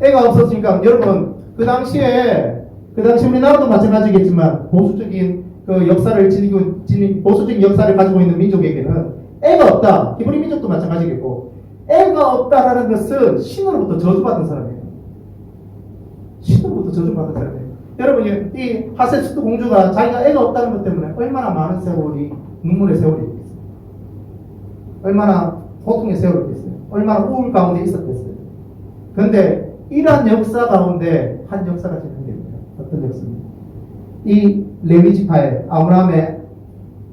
애가 없었으니까 여러분 그 당시에 우리나라도 마찬가지겠지만 보수적인 그 역사를 보수적인 역사를 가지고 있는 민족에게는 애가 없다. 히브리 민족도 마찬가지겠고 애가 없다라는 것은 신으로부터 저주받은 사람이에요. 신으로부터 저주받은 사람이에요. 여러분 이 하셉수트 공주가 자기가 애가 없다는 것 때문에 얼마나 많은 눈물의 세월이 있겠어요. 얼마나 고통의 세월이 있겠어요. 얼마나 우울 가운데 있었겠어요. 그런데 이러한 역사 가운데 한 역사가 진행됩니다. 어떤 역사입니까? 이 레위 지파의 아브라함의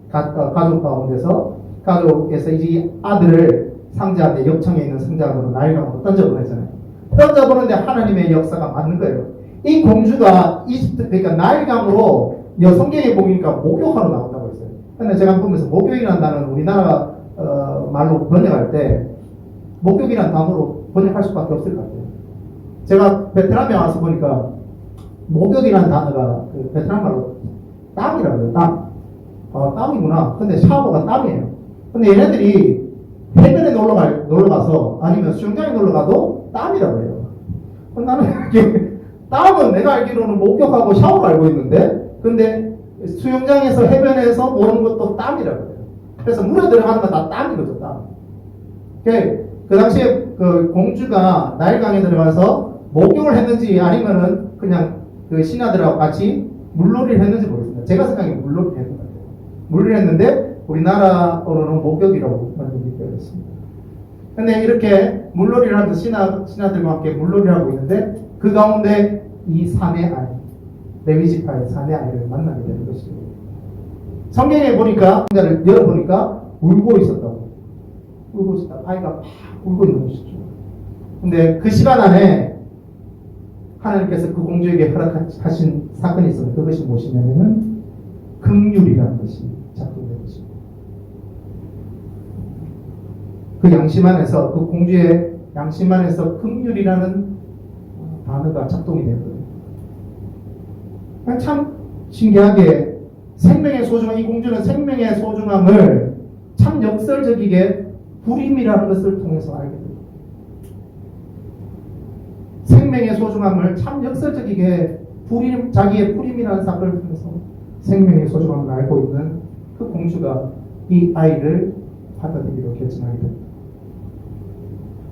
가족에서 이 아들을 상자한테 역청에 있는 상자로 나일강으로 던져보냈잖아요. 던져보는데 하나님의 역사가 맞는 거예요. 이 공주가 그러니까 나일강으로 성경에 보니까 목욕하러 나온다고 했어요. 근데 제가 보면서 목욕이라는 단어는 우리나라 말로 번역할 때 목욕이라는 단어로 번역할 수밖에 없을 것 같아요. 제가 베트남에 와서 보니까 목욕이라는 단어가 그 베트남 말로 땀이라고 해요. 땀이구나. 근데 샤워가 땀이에요. 근데 얘네들이 해변에 놀러가서 아니면 수영장에 놀러가도 땀이라고 해요. 나는 땀은 내가 알기로는 목욕하고 샤워를 알고 있는데 근데 수영장에서 해변에서 노는 것도 땀이라고 해요. 그래서 물에 들어가는 건 다 땀이거든. 땀. 그 당시에 그 공주가 나일강에 들어가서 목욕을 했는지 아니면은 그냥 그 신하들하고 같이 물놀이를 했는지 모르겠습니다. 제가 생각에 물놀이를 했는 것 같아요. 물놀이를 했는데 우리나라어로는 목욕이라고 말씀드리고 있습니다. 근데 이렇게 물놀이를 하면서 신하들과 함께 물놀이를 하고 있는데 그 가운데 이 사내 아이, 레위 지파의 사내 아이를 만나게 되는 것이죠. 성경에 보니까 상자를 열어보니까 울고 있었다고. 아이가 막 울고 있는 것이죠. 근데 그 시간 안에 하나님께서 그 공주에게 허락하신 사건이 있었는데 그것이 무엇이냐면은 긍휼이라는 것이 작동된 것입니다. 그 양심 안에서 그 공주의 양심 안에서 긍휼이라는 단어가 작동이 된 거예요. 참 신기하게 생명의 소중함, 이 공주는 생명의 소중함을 참 역설적이게 불임이라는 것을 통해서 알게 됩니다. 생명의 소중함을 참 역설적이게 자기의 불임이라는 사건을 통해서 생명의 소중함을 알고 있는 그 공주가 이 아이를 받아들이기로 결정하게 됩니다.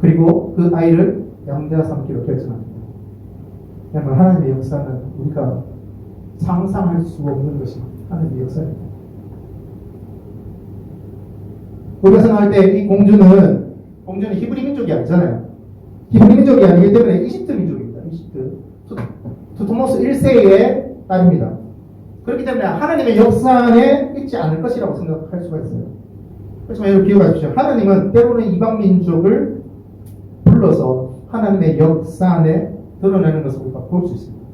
그리고 그 아이를 양자 삼기로 결정합니다. 왜냐하면 하나님의 역사는 우리가 상상할 수 없는 것이 하나님의 역사입니다. 우리가 생각할 때 이 공주는 히브리 민족이 아니잖아요. 히브리 민족이 아니기 때문에 이집트 민족입니다. 이집트. 투토모스 1세의 딸입니다. 그렇기 때문에 하나님의 역사 안에 있지 않을 것이라고 생각할 수가 있어요. 그렇지만 여러분 기억하십시오. 하나님은 때로는 이방 민족을 불러서 하나님의 역사 안에 드러내는 것을 우리가 볼 수 있습니다.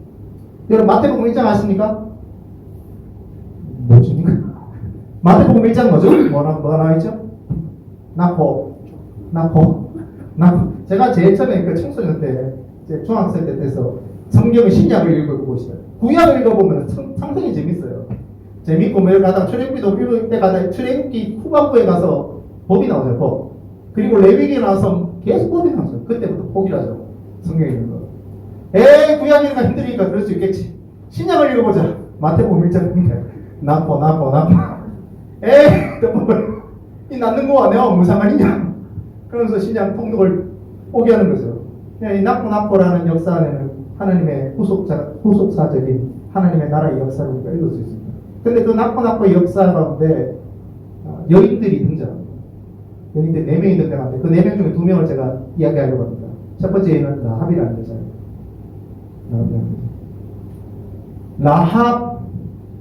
여러분 마태복음 1장 아십니까? 뭐십니까? 마태복음 1장 뭐죠? 뭐가 나와있죠? 나코. 제가 제일 처음에 그 청소년 때, 중학생 때 돼서 성경의 신약을 읽어보고 있어요. 구약을 읽어보면 상당히 재밌어요. 재밌고 매일 가다가 출애굽기도 읽을 때 가다가 출애굽기 후반부에 가서 법이 나오죠. 법. 그리고 레위기에 나와서 계속 법이 나왔어요. 그때부터 포기하죠. 성경 읽는 거. 구약 읽는 거 힘드니까 그럴 수 있겠지. 신약을 읽어보자. 마태복음 1장인데 나포. 이 낳는 거와 내가 무슨 상관이냐? 그러면서 신약 통독을 포기하는 거죠. 이 나포라는 역사 안에는 하나님의 후속사적인 하나님의 나라의 역사를 우리가 읽을 수 있습니다. 근데 그 나포의 역사 가운데 여인들이 등장합니다. 여인들 4명이 등장하는데 그 4명 중에 2명을 제가 이야기하려고 합니다. 첫 번째 여인은 라합이라는 여자예요.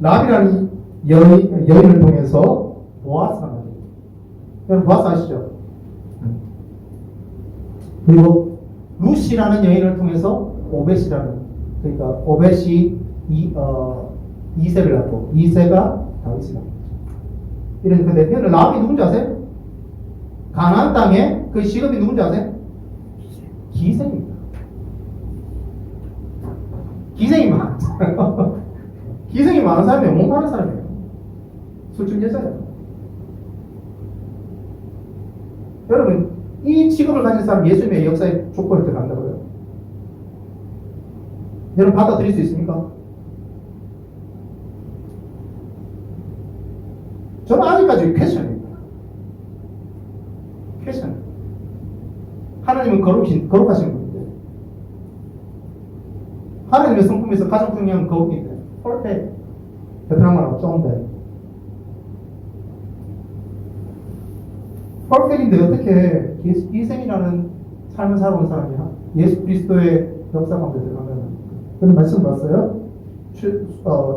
라합이라는 여인을 통해서 보아스가 나옵니다. 여러분 보아스 아시죠? 그리고 루시라는 여인을 통해서 오벳이라는, 그러니까 오벳이 이세를 낳고 이세가 다윗을 낳고 이런. 근데 여러분 라합이 누군지 아세요? 가나안 땅에 그 직업이 누군지 아세요? 기생입니다. 기생이 많은 기생이 많은 사람이 영웅하는 사람이에요. 술중 여자예요. 여러분 이 직업을 가진 사람 예수님의 역사에 조건을 들어간다고요? 여러분 받아들일 수 있습니까? 저는 아직까지 퀘스천입니다. 퀘스천. 하나님은 거룩하신 분인데, 하나님의 성품에서 가장 중요한 거룩인데, 펄펙. 베트남어로 쫑데. 펄펙인데 어떻게 희생이라는 삶을 살아온 사람이야? 예수 그리스도의 역사 가운데 들어가면. 그런 말씀 봤어요?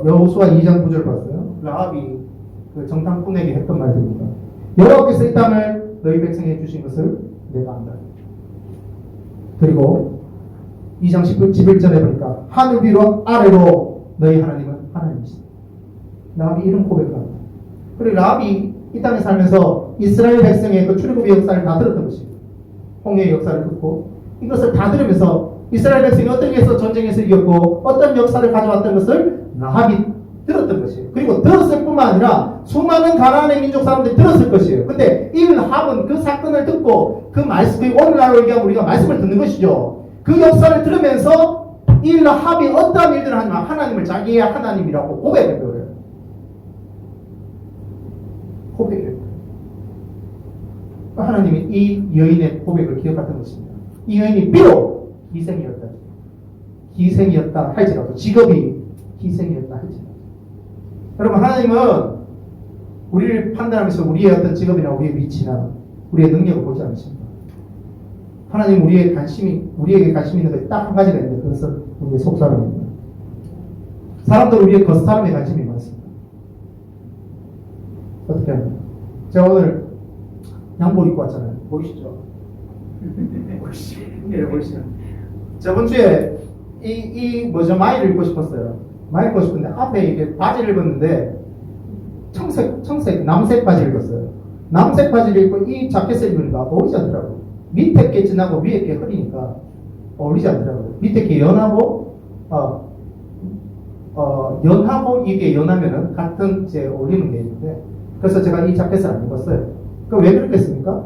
여호수아 2장 9절 봤어요? 라합이 그 정탐꾼에게 했던 말들입니다. 여호와께서 이 땅을 너희 백성에게 주신 것을 내가 안다. 그리고 2장 11절에 보니까 하늘 위로 아래로 너희 하나님은 하나님이시다. 라합이 이런 고백을 합니다. 그리고 라합이 이 땅에 살면서 이스라엘 백성의 그 출애굽의 역사를 다 들었던 것이에요. 홍해의 역사를 듣고 이것을 다 들으면서 이스라엘 백성이 어떻게 해서 전쟁에서 이겼고 어떤 역사를 가져왔던 것을 라합이 들었던 것이에요. 그리고 들었을 뿐만 아니라 수많은 가나안의 민족 사람들이 들었을 것이에요. 근데 이 라합은 그 사건을 듣고 그 말씀, 오늘날로 얘기하면 우리가 말씀을 듣는 것이죠. 그 역사를 들으면서 이 라합이 어떠한 일들을 하지만 하나님을 자기의 하나님이라고 고백했던 거예요. 고백했어요. 하나님이 이 여인의 고백을 기억했던 것입니다. 이 여인이 비록 희생이었다 할지라도, 직업이 희생이었다 할지라도, 여러분 하나님은 우리를 판단하면서 우리의 어떤 직업이나 우리의 위치나 우리의 능력을 보지 않으십니다. 하나님 우리에게 관심이 있는 것이 딱 한 가지가 있는데 그것은 우리의 속사람입니다. 사람들은 우리의 겉사람에 관심이 많습니다. 어떻게 합니까? 제가 오늘 양복 입고 왔잖아요. 보이시죠? 보이시죠? 저번 주에 마이를 입고 싶었어요. 마이 입고 싶은데 앞에 이게 바지를 입었는데 청색 남색 바지를 입었어요. 남색 바지를 입고 이 자켓을 입으니까 어울리지 않더라고요. 밑에 게 진하고 위에 게 흐리니까 어울리지 않더라고요. 밑에 게 연하고 연하고 이게 연하면은 같은 어울리는 게 있는데, 그래서 제가 이 자켓을 안 입었어요. 그럼 왜 그렇겠습니까?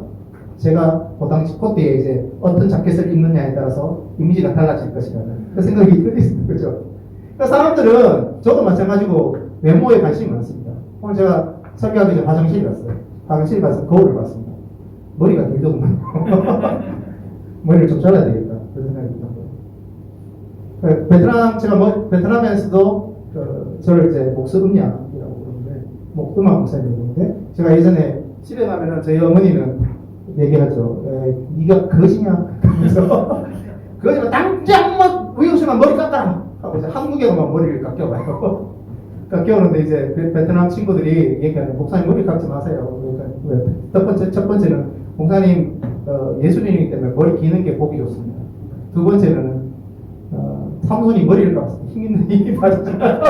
제가 그 당시 코트에 이제 어떤 자켓을 입느냐에 따라서 이미지가 달라질 것이라는 그 생각이 있습니다. 그죠? 그러니까 사람들은, 저도 마찬가지고 외모에 관심이 많습니다. 오늘 제가 설교하기 전에 화장실에 갔어요. 화장실에 가서 거울을 봤습니다. 머리가 길더군요. 머리를 좀 잘라야 되겠다. 그런 생각이 들었고요. 베트남에서도 저를 이제 목수음양이라고 부르는데, 음악 목사님이라고 부르는데, 제가 예전에 집에 가면은 저희 어머니는 얘기하죠. 네가 거지냐? 그래서 거지면 당장 막 의욕실만 머리 깎아라! 하고 이제 한국에 가면 머리를 깎여봐요. 깎여오는데 이제 베트남 친구들이 얘기하는 목사님 머리 깎지 마세요. 그러니까 첫 번째는 목사님 예술인이기 때문에 머리 기는 게 보기 좋습니다. 두 번째는 삼손이 머리를 깎았을 때 힘이 빠지잖아요.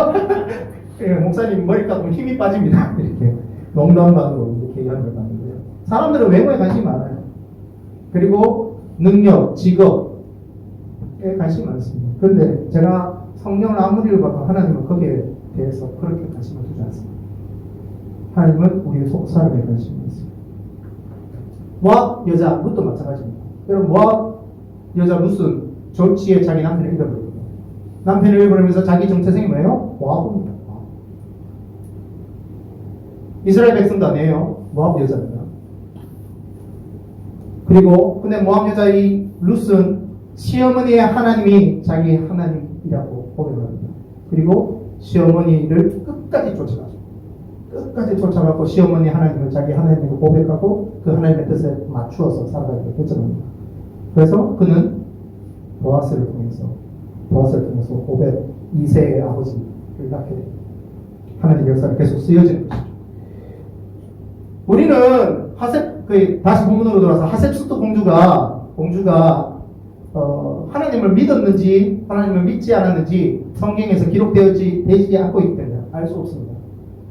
목사님 머리 깎으면 힘이 빠집니다. 이렇게 농담반으로 이렇게 얘기하는 걸 봤는데요. 사람들은 외모에 관심이 많아요. 그리고 능력, 직업에 관심이 많습니다. 그런데 제가 성경을 아무리 읽어봐도 하나님은 거기에 대해서 그렇게 관심을 두지 않습니다. 하나님은 우리 속 사람에 관심이 있습니다. 모압 여자 룻도 마찬가지입니다. 여러분 모압 여자 룻은 졸지에 자기 남편을 잃어버립니다. 남편을 잃어버리면서 자기 정체성이 뭐예요? 모압입니다. 이스라엘 백성도 아니에요. 모압 여자입니다. 그리고 근데 모압 여자 이 룻은 시어머니의 하나님이 자기 하나님이라고 고백합니다. 그리고 시어머니를 끝까지 쫓아가죠. 끝까지 쫓아가고 시어머니 하나님을 자기 하나님으로 고백하고 그 하나님의 뜻에 맞추어서 살아가기로 결정합니다. 그래서 그는 보아스를 통해서 오벳 2세의 아버지를 낳게 됩니다. 하나님의 역사를 계속 쓰여지는 것이죠. 우리는 다시 본문으로 돌아서 하셉수토 공주가 하나님을 믿었는지 하나님을 믿지 않았는지 성경에서 기록되지 않고 있기 때문에 알 수 없습니다.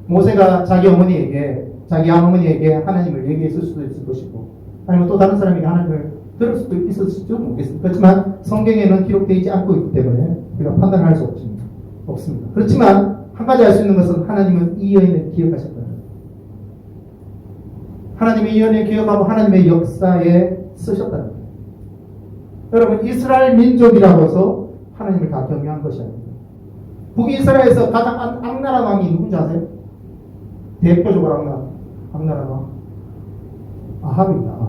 모세가 자기 어머니에게 자기 어머니에게 하나님을 얘기했을 수도 있을 것이고 아니면 또 다른 사람에게 하나님을 들을 수도 있을지도 모르겠습니다. 그렇지만 성경에는 기록되지 않고 있기 때문에 우리가 판단할 수 없습니다. 그렇지만 한 가지 알 수 있는 것은 하나님은 이 여인을 기억하셨다는 거예요. 하나님이 이 여인을 기억하고 하나님의 역사에 쓰셨다는 거예요. 여러분 이스라엘 민족이라고 해서 하나님을 다 경외한 것이 아닙니다. 북이스라엘에서 가장 악랄한 왕이 누군지 아세요? 대표적으로 악랄한 왕 아합입니다.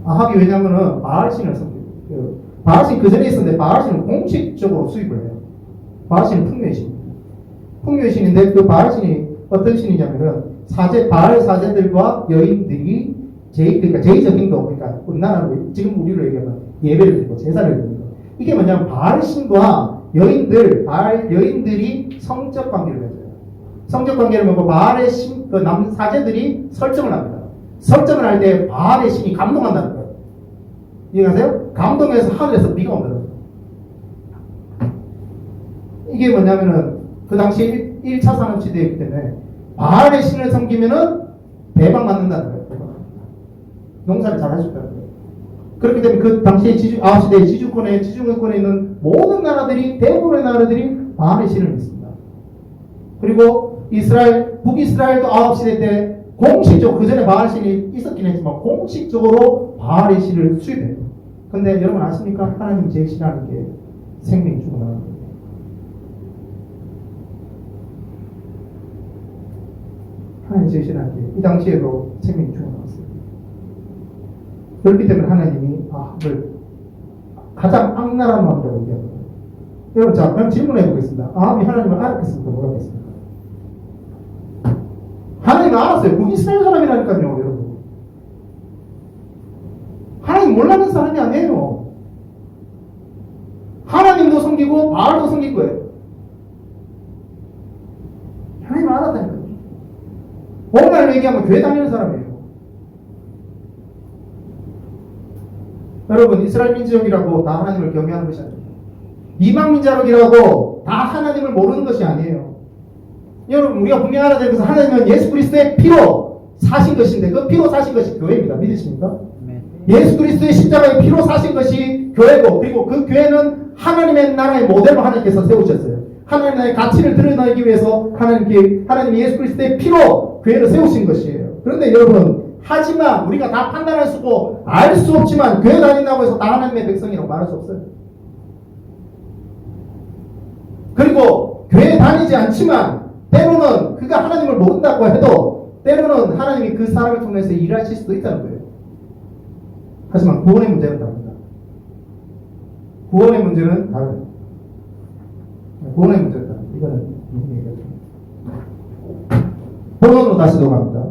아합이 왜냐면은 바알신을 섬겨요. 바알신 그 전에 있었는데 바알신은 공식적으로 수입을 해요. 바알신은 풍요의신입니다. 풍요의신인데 그 바알신이 어떤 신이냐면은 바알 사제들과 여인들이 그러니까 제의적 행동, 그러니까 우리나라로 지금 우리로 얘기하면 예배를 드리고 제사를 드리는 거. 이게 뭐냐면 바알신과 바알 여인들이 성적 관계를 맺어요. 성적 관계를 맺고 바알의 남 사제들이 설정을 합니다. 설정을 할 때 바알의 신이 감동한다는 거예요. 이해가세요? 감동해서 하늘에서 비가 온다는 거예요. 이게 뭐냐면은 그 당시 1차 산업시대이기 때문에 바알의 신을 섬기면은 대박 맞는다는 거예요. 농사를 잘 하셨다는 거예요. 그렇기 때문에 그 당시에 아합시대의 지주권에 있는 모든 나라들이, 대부분의 나라들이 바알의 신을 믿습니다. 그리고 북이스라엘도 아합시대 때 공식적으로, 그 전에 바알 신이 있었긴 했지만 공식적으로 바알의 신을 수입해요. 근데 여러분 아십니까? 하나님 제일 싫어하는 게 생명이 죽어나가는 거예요. 하나님 제일 싫어하는 게 이 당시에도 생명이 죽어나갔어요. 그렇기 때문에 하나님이 아합을 가장 악랄한 마음이라고 얘기하거든요. 여러분, 자, 그럼 질문해 보겠습니다. 아합이 하나님을 알았겠습니까? 몰랐겠습니까? 하나님은 알았어요. 북이스라엘 사람이라니까요, 여러분. 하나님 몰라는 사람이 아니에요. 하나님도 섬기고 바알도 섬길 거예요. 하나님을 알았다니까요. 오늘 얘기하면 교회 다니는 사람이에요. 여러분, 이스라엘 민족이라고 다 하나님을 경외하는 것이 아니에요. 이방 민족이라고 다 하나님을 모르는 것이 아니에요. 여러분, 우리가 분명히 알아야 될 것은 하나님은 예수 그리스도의 피로 사신 것인데 그 피로 사신 것이 교회입니다. 믿으십니까? 네. 예수 그리스도의 십자가의 피로 사신 것이 교회고, 그리고 그 교회는 하나님의 나라의 모델로 하나님께서 세우셨어요. 하나님의 가치를 드러내기 위해서 하나님이 예수 그리스도의 피로 교회를 세우신 것이에요. 그런데 여러분, 하지만 우리가 다 판단할 수 없고 알 수 없지만 교회 다닌다고 해서 다 하나님의 백성이라고 말할 수 없어요. 그리고 교회 다니지 않지만 때로는 그가 하나님을 모른다고 해도 때로는 하나님이 그 사람을 통해서 일하실 수도 있다는 거예요. 하지만 구원의 문제는 다릅니다. 구원의 문제는 다르다. 구원의 문제다. 이거는 무슨 얘기죠? 본론으로 다시 돌아갑니다.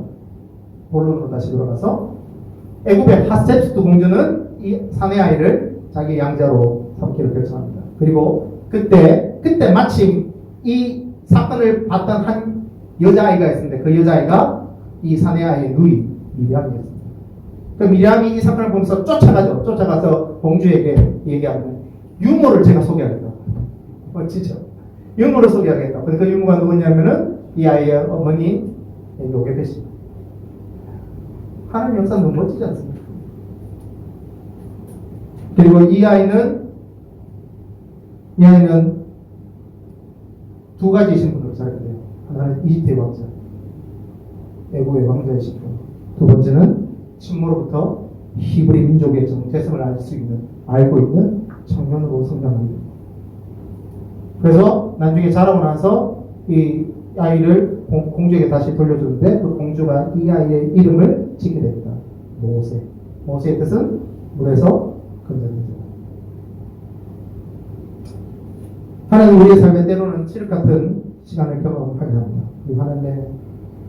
본론으로 다시 돌아가서 애굽의 하셉스트 공주는 이 사내 아이를 자기 양자로 삼기로 결정합니다. 그리고 그때 마침 이 사건을 봤던 한 여자아이가 있었는데 그 여자아이가 이 사내 아이의 누이 미리암이었습니다. 그 미리암이 이 사건을 보면서 쫓아가서 공주에게 얘기합니다. 유모를 제가 소개하겠다. 멋지죠? 유모를 소개하겠다. 그 유모가 누구냐면은 이 아이의 어머니 요게벳입니다. 하나님 역사 너무 멋지지 않습니까? 그리고 이 아이는 두 가지 신분으로 살게 돼요. 하나는 이집트의 왕자, 애굽의 왕자의 신분. 두 번째는 친모로부터 히브리 민족의 정체성을 알고 있는 청년으로 성장하게 됩니다. 그래서 나중에 자라고 나서 이 아이를 공주에게 다시 돌려주는데 그 공주가 이 아이의 이름을 짓게 됩니다. 모세. 모세의 뜻은 물에서 건져낸 자. 하나님 우리의 삶에 때로는 칠흑 같은 시간을 경험하게 합니다.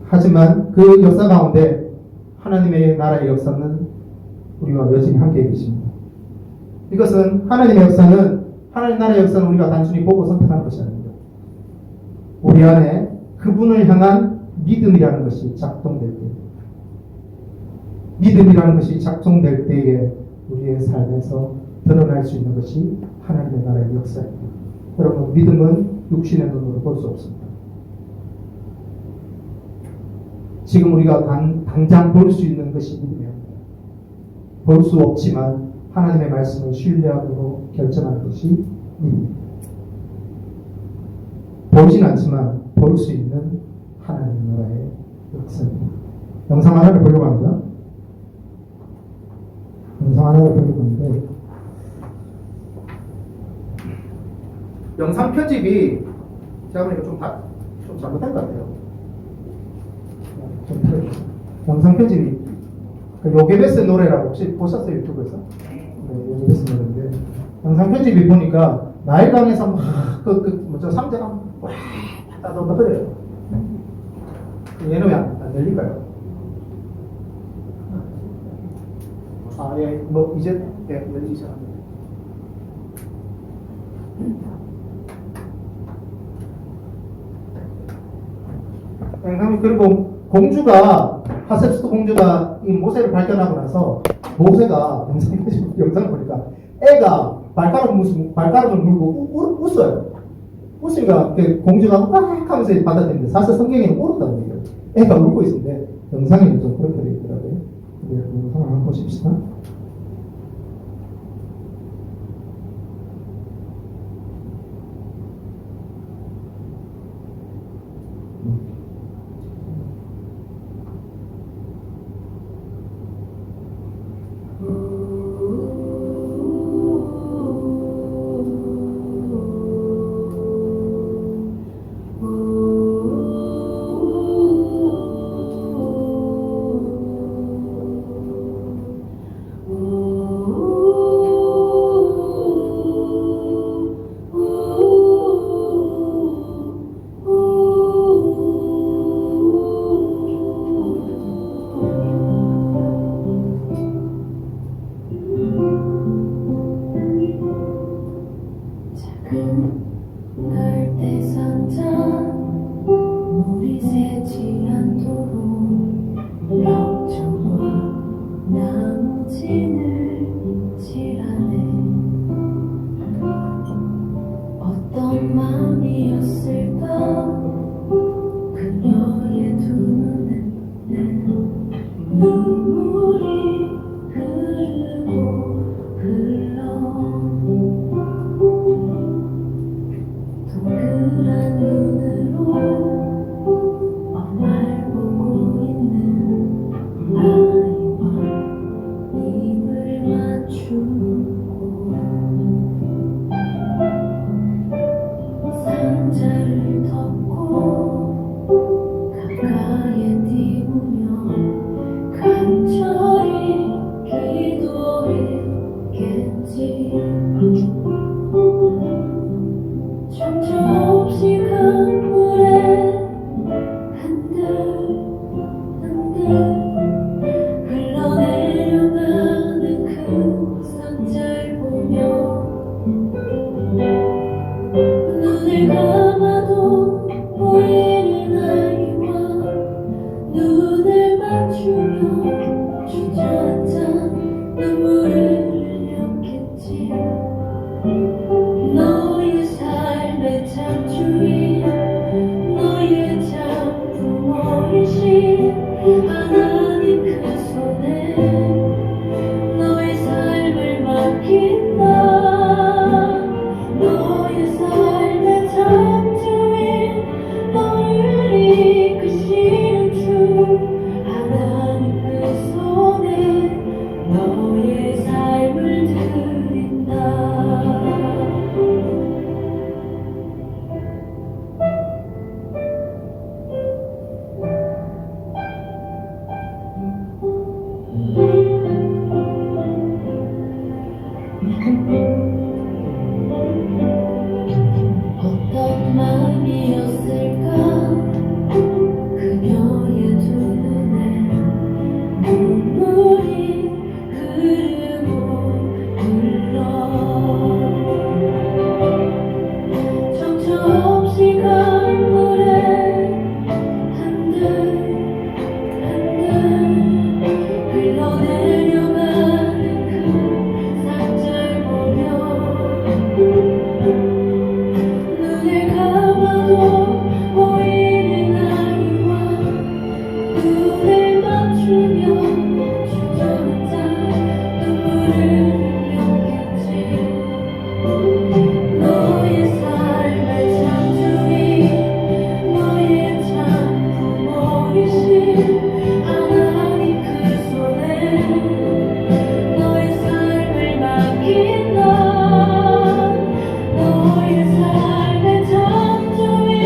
하지만 그 역사 가운데 하나님의 나라의 역사는 우리와 여전히 함께 계십니다. 이것은 하나님의 역사는 하나님 나라의 역사는 우리가 단순히 보고 선택하는 것이 아닙니다. 우리 안에 그분을 향한 믿음이라는 것이 작동될 때, 믿음이라는 것이 작동될 때에 우리의 삶에서 드러날 수 있는 것이 하나님의 나라의 역사입니다. 여러분, 믿음은 육신의 눈으로 볼 수 없습니다. 지금 우리가 당장 볼 수 있는 것이 믿음입니다. 볼 수 없지만 하나님의 말씀을 신뢰하고 결정하는 것이 믿음입니다. 보진 않지만 볼 수 있는 하나님 나라의 역사입니다. 영상 하나를 보려고 합니다. 영상 하나를 보려고 하는데 영상 편집이 제가 보니까 좀 잘못된 것 같아요. 영상 편집이 요게베스 노래라고 혹시 보셨어요? 유튜브에서? 네, 요게베스 노래인데 영상 편집이 보니까 나일강에서 막 삼재가 와 따로 떠들어요. 얘는 왜 안 열릴까요? 이제 열리기 시작합니다. 그리고 하셉스트 공주가 이 모세를 발견하고 나서 모세가 영상을 보니까 애가 발가락을 물고 웃어요. 웃으니까 공주가 꽉 하면서 받아들이는데 사실 성경에는 울었다고 해요. 애가 울고 있는데 영상에는 좀 그렇게 되어 있더라고요. 그 영상을 한번 보십시다. 덮고 가까이에 띄우며 눈을 맞추며 주저앉아 눈물을 흘렸겠지. 너의 삶의 참 주인, 너의 참 부모이신 하나님 그 손에 너의 삶을 맡긴다. 너의 삶의 참 주인, 너를 이끄시는 주 하나님 그 손에 너의 삶을 드린다. 어떤 마음이었을까 그녀의 두 눈에 눈물이 흐르고 흘러 정처없이 강물에 한들 흘러내려가는 그 산잘 보며 눈을 감아도 보이는 아이와 눈을 맞추며 주저앉아 눈물을 흘렸겠지. 너의 삶의 참 주인, 너의 참 부모이신 하나님 그 손에 너의 삶을 맡긴다. 너의 삶의 참 주인,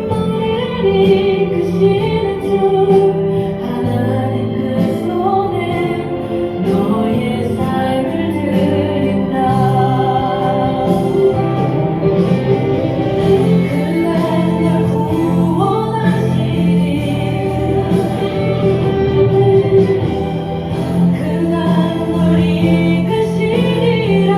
너를 이끄시는 주 하나님 그 손에 너의 삶을 드린다. 그가 널 구원하시리. 그가 널 이끄시리라.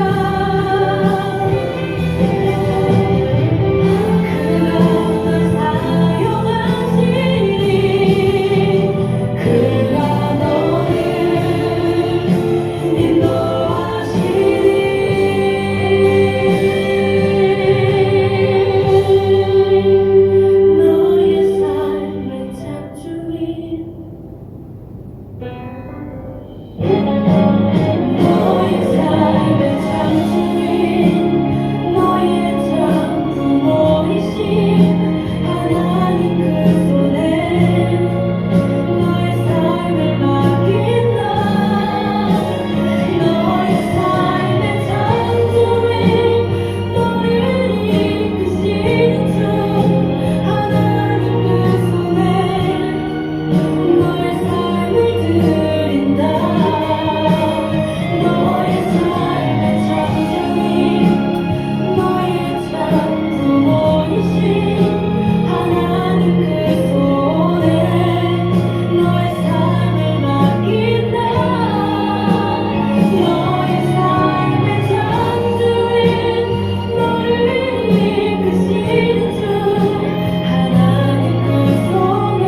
그가 널 사용하시리. 그가 너를 인도하시리. 너의 삶의 참 주인, 너의 삶의 참 주인, 너의 참 부모이신 하나님 그 손에 너의 삶을 맡긴다. 너의 삶의 참 주인, 너를 이끄시는 주 하나님 그 손에 너의 삶을 드린다. 너의 삶의 참 주인, 너의 참 부모이신 하나님 그 손에 너의 삶을 맡긴다. 너의 삶의 참 주인, 너를 이끄시는 주 하나님 그 손에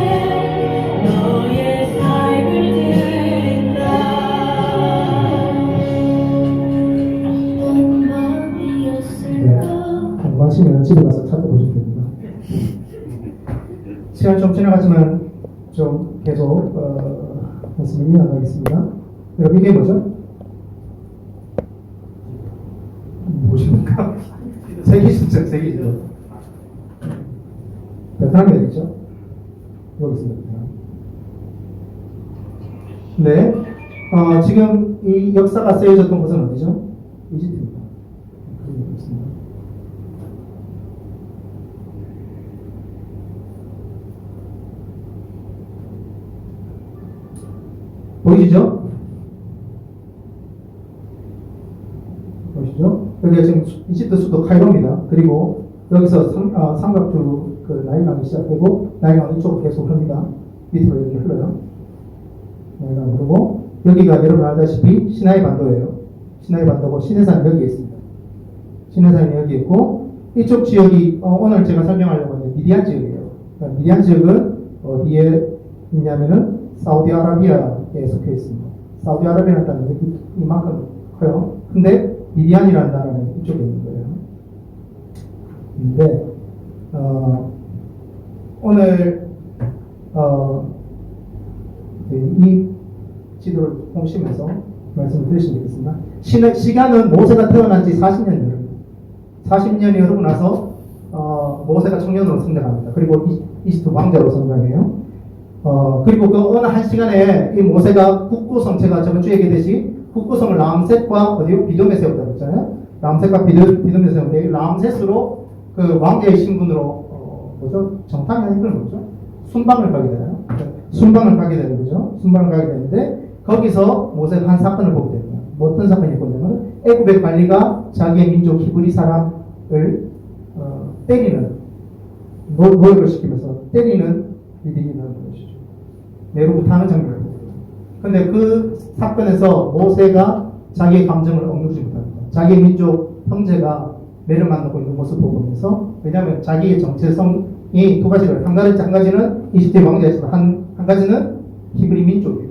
너의 삶을 드린다. 어떤 마음이었을까. 공부하시면 집에 가서 찾아보시면 됩니다. 시간 좀 지나갔지만 좀 계속 말씀을 이어나가겠습니다. 여러분 이게 뭐죠? 무엇입니까? 세계신적, 세계신적. 베트남이겠죠? 여기 있습니다. 네. 지금 이 역사가 쓰여졌던 곳은 어디죠? 이집트입니다. 여기 있습니다. 보이시죠? 보이시죠? 여기가 지금 이집트 수도 카이로입니다. 그리고 여기서 삼각주 그 나일강이 시작되고 나일강은 이쪽으로 계속 흐릅니다. 밑으로 이렇게 흘러요. 나일강 흐르고 여기가 여러분 알다시피 시나이 반도예요. 시나이 반도고 시내산 여기에 있습니다. 시내산이 여기 있고 이쪽 지역이 오늘 제가 설명하려고 하는 미디안 지역이에요. 그러니까 미디안 지역은 뒤에 있냐면은 사우디아라비아에 속해 있습니다. 사우디아라비아라는 단어는 이만큼 커요. 근데 미디안이라는 나라는 이쪽에 있는 거예요. 근데 오늘 이 지도를 보시면서 말씀을 드리시면 되겠습니다. 시간은 모세가 태어난 지 40년이에요. 40년이 흐르고 나서 모세가 청년으로 성장합니다. 그리고 이집트 왕자로 성장해요. 그리고 그 어느 한 시간에 이 모세가 국구성, 제가 저번 주에 얘기했듯이 국구성을 람셋과 비돔에 세웠다고 했잖아요. 람셋과 비돔에 세웠는데 람셋으로 그 왕자의 신분으로 정탐이 아닌 건 뭐죠? 순방을 가게 되나요? 순방을 가게 되는 거죠. 순방을 가게 되는데 거기서 모세가 한 사건을 보게 됩니다. 뭐 어떤 사건이 있냐면 애굽의 관리가 자기의 민족 히브리 사람을 때리는 노역을 시키면서 때리는 일이 일어나는 것이죠. 매우 당한 장면을 보게 됩니다. 근데 그 사건에서 모세가 자기의 감정을 억누르지 못합니다. 자기의 민족 형제가 매를 만나고 있는 모습을 보면서, 왜냐하면 자기의 정체성이 두 가지를, 한 가지는 이집트의 왕자였지만 한 가지는 히브리 민족이에요.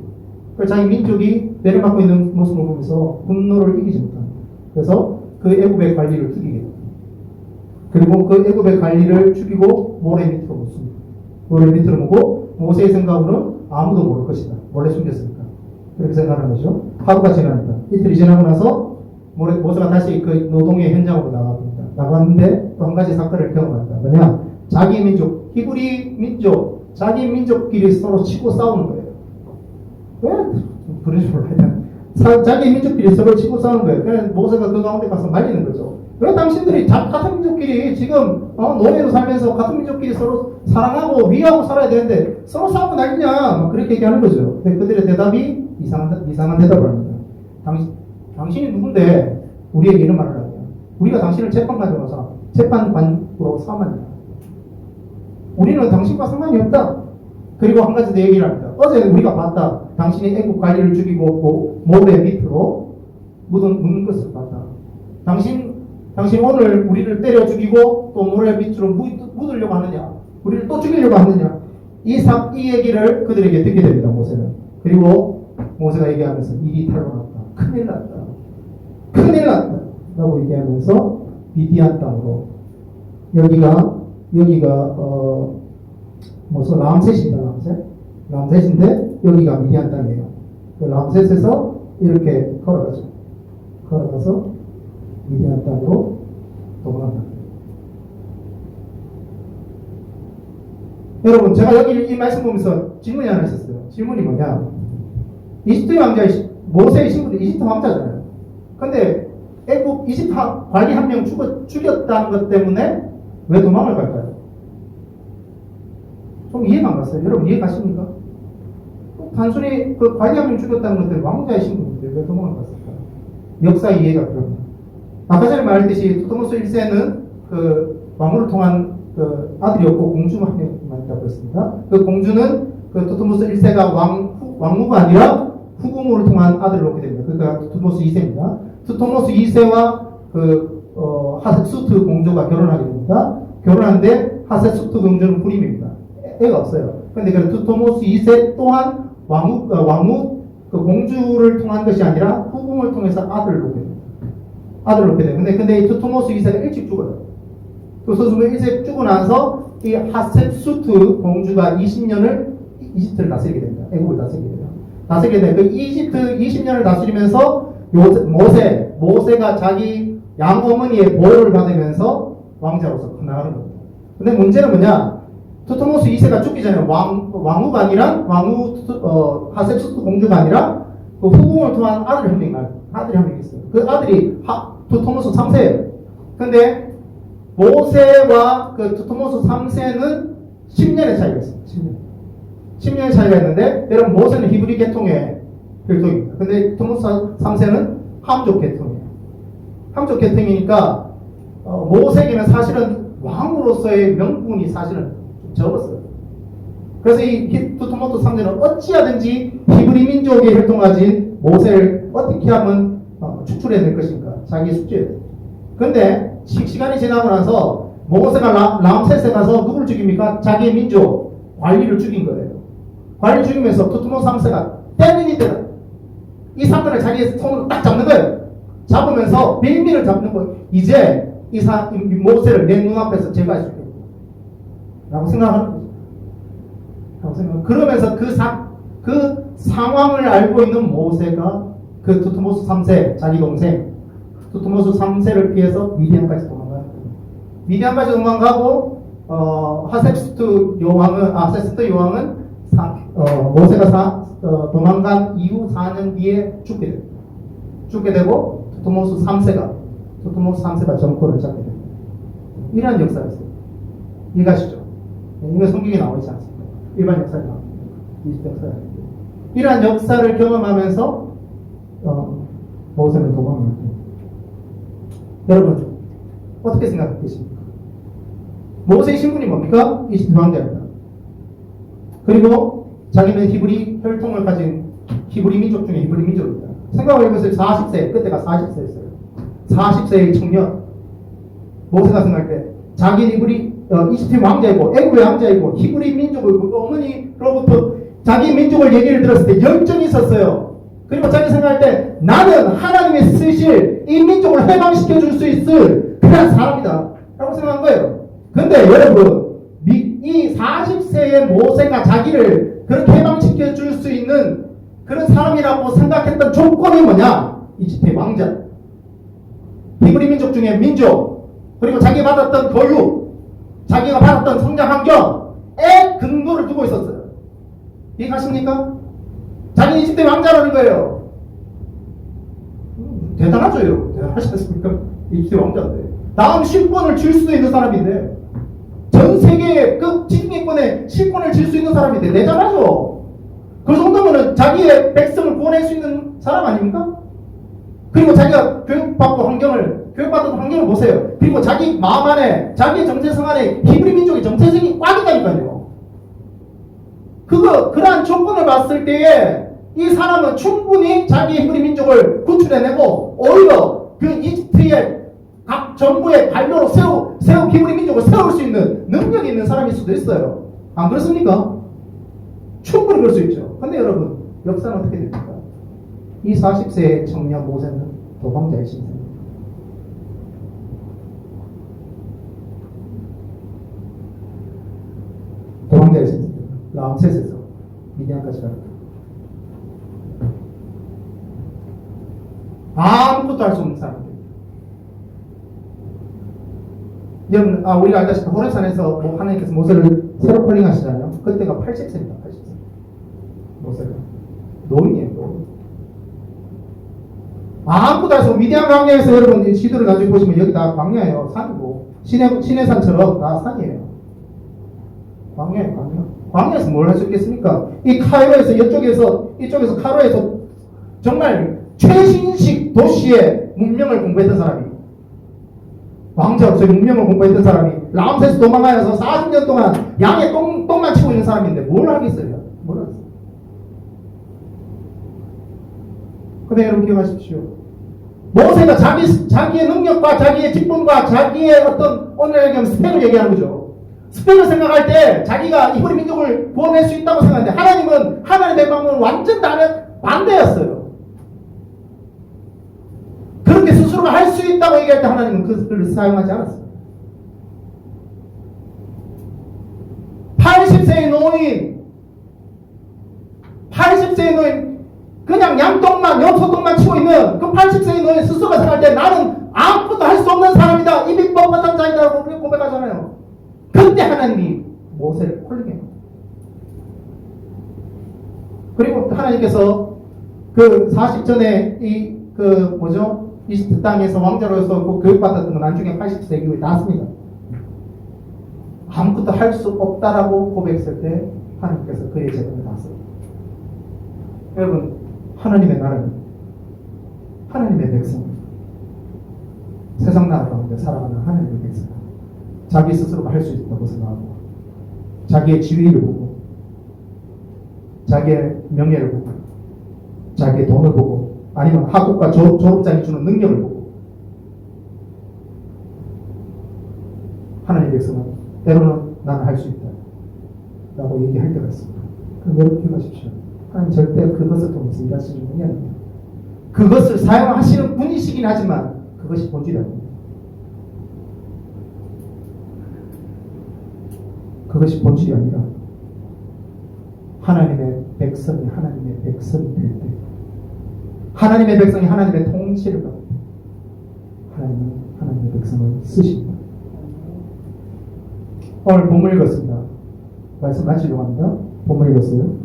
그래서 자기 민족이 매를 맞고 있는 모습을 보면서 분노를 이기지 못합니다. 그래서 그 애굽의 관리를 죽이게 됩니다. 그리고 그 애굽의 관리를 죽이고 모래 밑으로 묻습니다. 모래 밑으로 묻고 모세의 생각으로는 아무도 모를 것이다. 몰래 숨겼으니까. 그렇게 생각하는 거죠. 하루가 지납니다. 이틀이 지나고 나서 모세가 다시 그 노동의 현장으로 나갑니다. 나갔는데 또 한 가지 사건을 경험합니다. 뭐냐? 자기 민족, 히브리 민족, 자기 민족끼리 서로 치고 싸우는 거예요. 왜? 그런 식으로 하여튼 자기 민족끼리 서로 치고 싸우는 거예요. 그래서 모세가 그 가운데 가서 말리는 거죠. 왜 당신들이 같은 민족끼리 지금 노예로 살면서 같은 민족끼리 서로 사랑하고 위하고 살아야 되는데 서로 싸우고 난리냐? 그렇게 얘기하는 거죠. 근데 그들의 대답이 이상한 대답을 합니다. 당신이 누군데 우리에게 이런 말을 하냐? 우리가 당신을 재판관으로서 재판관으로 삼았냐? 우리는 당신과 상관이 없다. 그리고 한 가지 더 얘기를 합니다. 어제 우리가 봤다. 당신이 애국 관리를 죽이고 모래 밑으로 묻는 것을 봤다. 당신 오늘 우리를 때려 죽이고 또 모래 밑으로 묻으려고 하느냐? 우리를 또 죽이려고 하느냐? 이 얘기를 그들에게 듣게 됩니다. 모세는. 그리고 모세가 얘기하면서 일이 탈로났다. 큰일 났다. 라고 얘기하면서 미디안 땅으로 여기가 무슨 람셋입니다. 람셋인데 여기가 미디안 땅이에요. 그 람셋에서 이렇게 걸어가서 미디안 땅으로 도망간다. 여러분, 제가 여기 이 말씀 보면서 질문이 하나 있었어요. 질문이 뭐냐? 이집트 모세의 신분이 이집트 왕자잖아요. 근데 애국 이집트 관리 한 명 죽였다는 것 때문에 왜 도망을 갈까요? 좀 이해가 안 갔어요. 여러분 이해 가십니까? 단순히 그 관리 한 명 죽였다는 것 때문에 왕자의 신분인데 왜 도망을 갔을까요? 역사 이해가 필요합니다. 아까 전에 말했듯이 투토모스 1세는 그 왕후를 통한 그 아들이었고 공주만 한 명만 있다고 했습니다. 그 공주는 그 투토모스 1세가 왕후가 아니라 후궁을 통한 아들을 얻게 됩니다. 그러니까 투토모스 2세입니다. 투토모스 2세와 하셋수트 공주가 결혼하게 됩니다. 결혼하는데 하셋수트 공주는 불임입니다. 애가 없어요. 그런데 그 투토모스 2세 또한 왕후 그 공주를 통한 것이 아니라 후궁을 통해서 아들을 얻게 됩니다. 근데 이 투토모스 2세가 일찍 죽어요. 투토모스 1세 죽고 나서 이 하셋수트 공주가 20년을 이집트를 다스리게 됩니다. 애국을 다스리게 돼요. 그 이집트 20년을 다스리면서 모세가 자기 양어머니의 보호를 받으면서 왕자로서 나가는 겁니다. 근데 문제는 뭐냐? 투토모스 2세가 죽기 전에 왕후가 아니라 하셋수트 공주가 아니라 그 후궁을 통한 아들이 한 명 있어요. 그 아들이 투토모스 3세예요. 근데 모세와 그 투토모스 3세는 10년의 차이가 있어요. 10년의 차이가 있는데, 여러분, 모세는 히브리 계통의 혈통입니다. 근데 투토모스 3세는 함족 계통이에요. 함족 계통이니까, 모세에게는 사실은 왕으로서의 명분이 사실은 좀 적었어요. 그래서 이 투토모스 3세는 어찌하든지 히브리 민족의 혈통 가진 모세를 어떻게 하면 축출해낼 것인가. 자기의 숙제예요. 근데, 시간이 지나고 나서 모세가 람셋에 가서 누구를 죽입니까? 자기의 민족, 관리를 죽인 거예요. 바리를 죽이면서 두트모스 3세가 때리니 때려. 이 사건을 자기의 손으로 딱 잡는 거예요. 잡으면서 빌미를 잡는 거예요. 이제 이 모세를 내 눈앞에서 제거할 수 있겠다. 라고 생각하는 거죠. 라고 생각. 그러면서 그 상황을 알고 있는 모세가 그 두트모스 3세, 자기 동생, 두트모스 3세를 피해서 미디안까지 도망가는 거예요. 미디안까지 도망가고, 하세스트 요왕은 모세가 도망간 이후 4년 뒤에 죽게 됩니다. 죽게 되고, 두트모스 3세가 정권을 잡게 됩니다. 이러한 역사가 있어요. 이해가시죠? 이거 성경에 나와 있지 않습니까? 일반 역사에 나옵니다. 이 역사에. 이러한 역사를 경험하면서, 모세는 도망을 합니다. 여러분, 어떻게 생각하십니까? 모세의 신분이 뭡니까? 이집트 왕자입니다. 그리고 자기는 히브리 혈통을 가진 히브리 민족 중에 히브리 민족입니다. 생각을 해보세요. 40세, 그때가 40세였어요. 40세의 청년. 모세가 생각할 때 자기는 히브리 이집트 왕자이고 애굽의 왕자이고 히브리 민족이고 그 어머니로부터 자기 민족을 얘기를 들었을 때 열정이 있었어요. 그리고 자기 생각할 때 나는 하나님이 쓰실 이 민족을 해방시켜 줄 수 있을 그런 사람이다 라고 생각한 거예요. 근데 여러분 이 40세의 모세가 자기를 그렇게 해방시켜 줄 수 있는 그런 사람이라고 생각했던 조건이 뭐냐? 이집트의 왕자, 히브리 민족 중에 민족, 그리고 자기가 받았던 교육, 자기가 받았던 성장 환경에 근거를 두고 있었어요. 이해가십니까? 자기는 이집트 왕자라는 거예요. 대단하죠, 여러분. 대단하지 않습니까? 이집트 왕자인데. 다음 실권을 줄 수 있는 사람인데. 전 세계의 그 지중해권에 실권을 질 수 있는 사람인데. 대단하죠? 그 정도면은 자기의 백성을 구원할 수 있는 사람 아닙니까? 그리고 자기가 교육받은 환경을 보세요. 그리고 자기 마음 안에, 자기의 정체성 안에 히브리 민족의 정체성이 꽉 있다니까요. 그러한 조건을 봤을 때에 이 사람은 충분히 자기 히브리 민족을 구출해내고 오히려 그 이집트의 각 정부의 발로로 세우 히브리 민족을 세울 수 있는 능력이 있는 사람일 수도 있어요. 안 그렇습니까? 충분히 그럴 수 있죠. 근데 여러분, 역사는 어떻게 됩니까? 이 40세의 청년 모세는 도망자의 신세입니다. 도망자의 신세입니다. 람세스에서 미디안까지 갑니다. 아무것도 할 수 없는 사람들. 우리가 알다시피 호렙산에서 하나님께서 모세를 새로 콜링하시잖아요. 그때가 80세입니다. 80세. 모세가 노인이에요. 노인. 아무것도 할 수 없고 미디안 광야에서 여러분 지도를 가지고 보시면 여기 다 광야예요. 산이고 시내산처럼 다 산이에요. 광야예요. 광야. 광야에서 뭘 할 수 있겠습니까? 이 카이로에서 이쪽에서 카이로에서 정말 최신식 도시의 문명을 공부했던 사람이, 왕자로서의 문명을 공부했던 사람이 람세스 도망가서 40년 동안 양의 똥만 치고 있는 사람인데 뭘 하겠어요? 뭘 하겠어요? 근데 여러분 기억하십시오. 모세가 자기의 능력과 자기의 직분과 자기의 어떤 오늘 얘기하면 스펙을 얘기하는 거죠. 스펙을 생각할 때 자기가 히브리 민족을 구원할 수 있다고 생각하는데 하나님은 하나님의 방법은 완전 다른 반대였어요. 그렇게 스스로가 할 수 있다고 얘기할 때 하나님은 그것을 사용하지 않았어요. 80세의 노인 그냥 염소똥만 치고 있는 그 80세의 노인 스스로가 생각할 때 나는 아무것도 할 수 없는 사람이다. 이미 뻔뻔한 자이다라고 우리가 고백하잖아요. 그때 하나님이 모세를 콜링해요. 그리고 하나님께서 그 40전에 이집트 땅에서 왕자로서 교육받았던 건 나중에 80세 이후에 났습니다. 아무것도 할 수 없다라고 고백했을 때 하나님께서 그의 재능을 났어요. 여러분, 하나님의 나라는 하나님의 백성, 세상 나라 가운데 살아가는 하나님의 백성, 자기 스스로가 할 수 있다고 생각하고 자기의 지위를 보고 자기의 명예를 보고 자기의 돈을 보고 아니면 학업과 졸업장이 주는 능력을 보고 하나님의 백성은 때로는 나는 할 수 있다 라고 얘기할 때가 있습니다. 그럼 여러분 기억하십시오. 하나님 절대 그것을 통해서 일하시는 분이 아닙니다. 그것을 사용하시는 분이시긴 하지만 그것이 본질이 아닙니다. 그것이 본질이 아니라 하나님의 백성이 하나님의 백성이 될 때, 하나님의 백성이 하나님의 통치를 받을 때 하나님은 하나님의 백성을 쓰십니다. 오늘 본문 읽었습니다. 말씀 마치려고 합니다. 본문 읽었어요.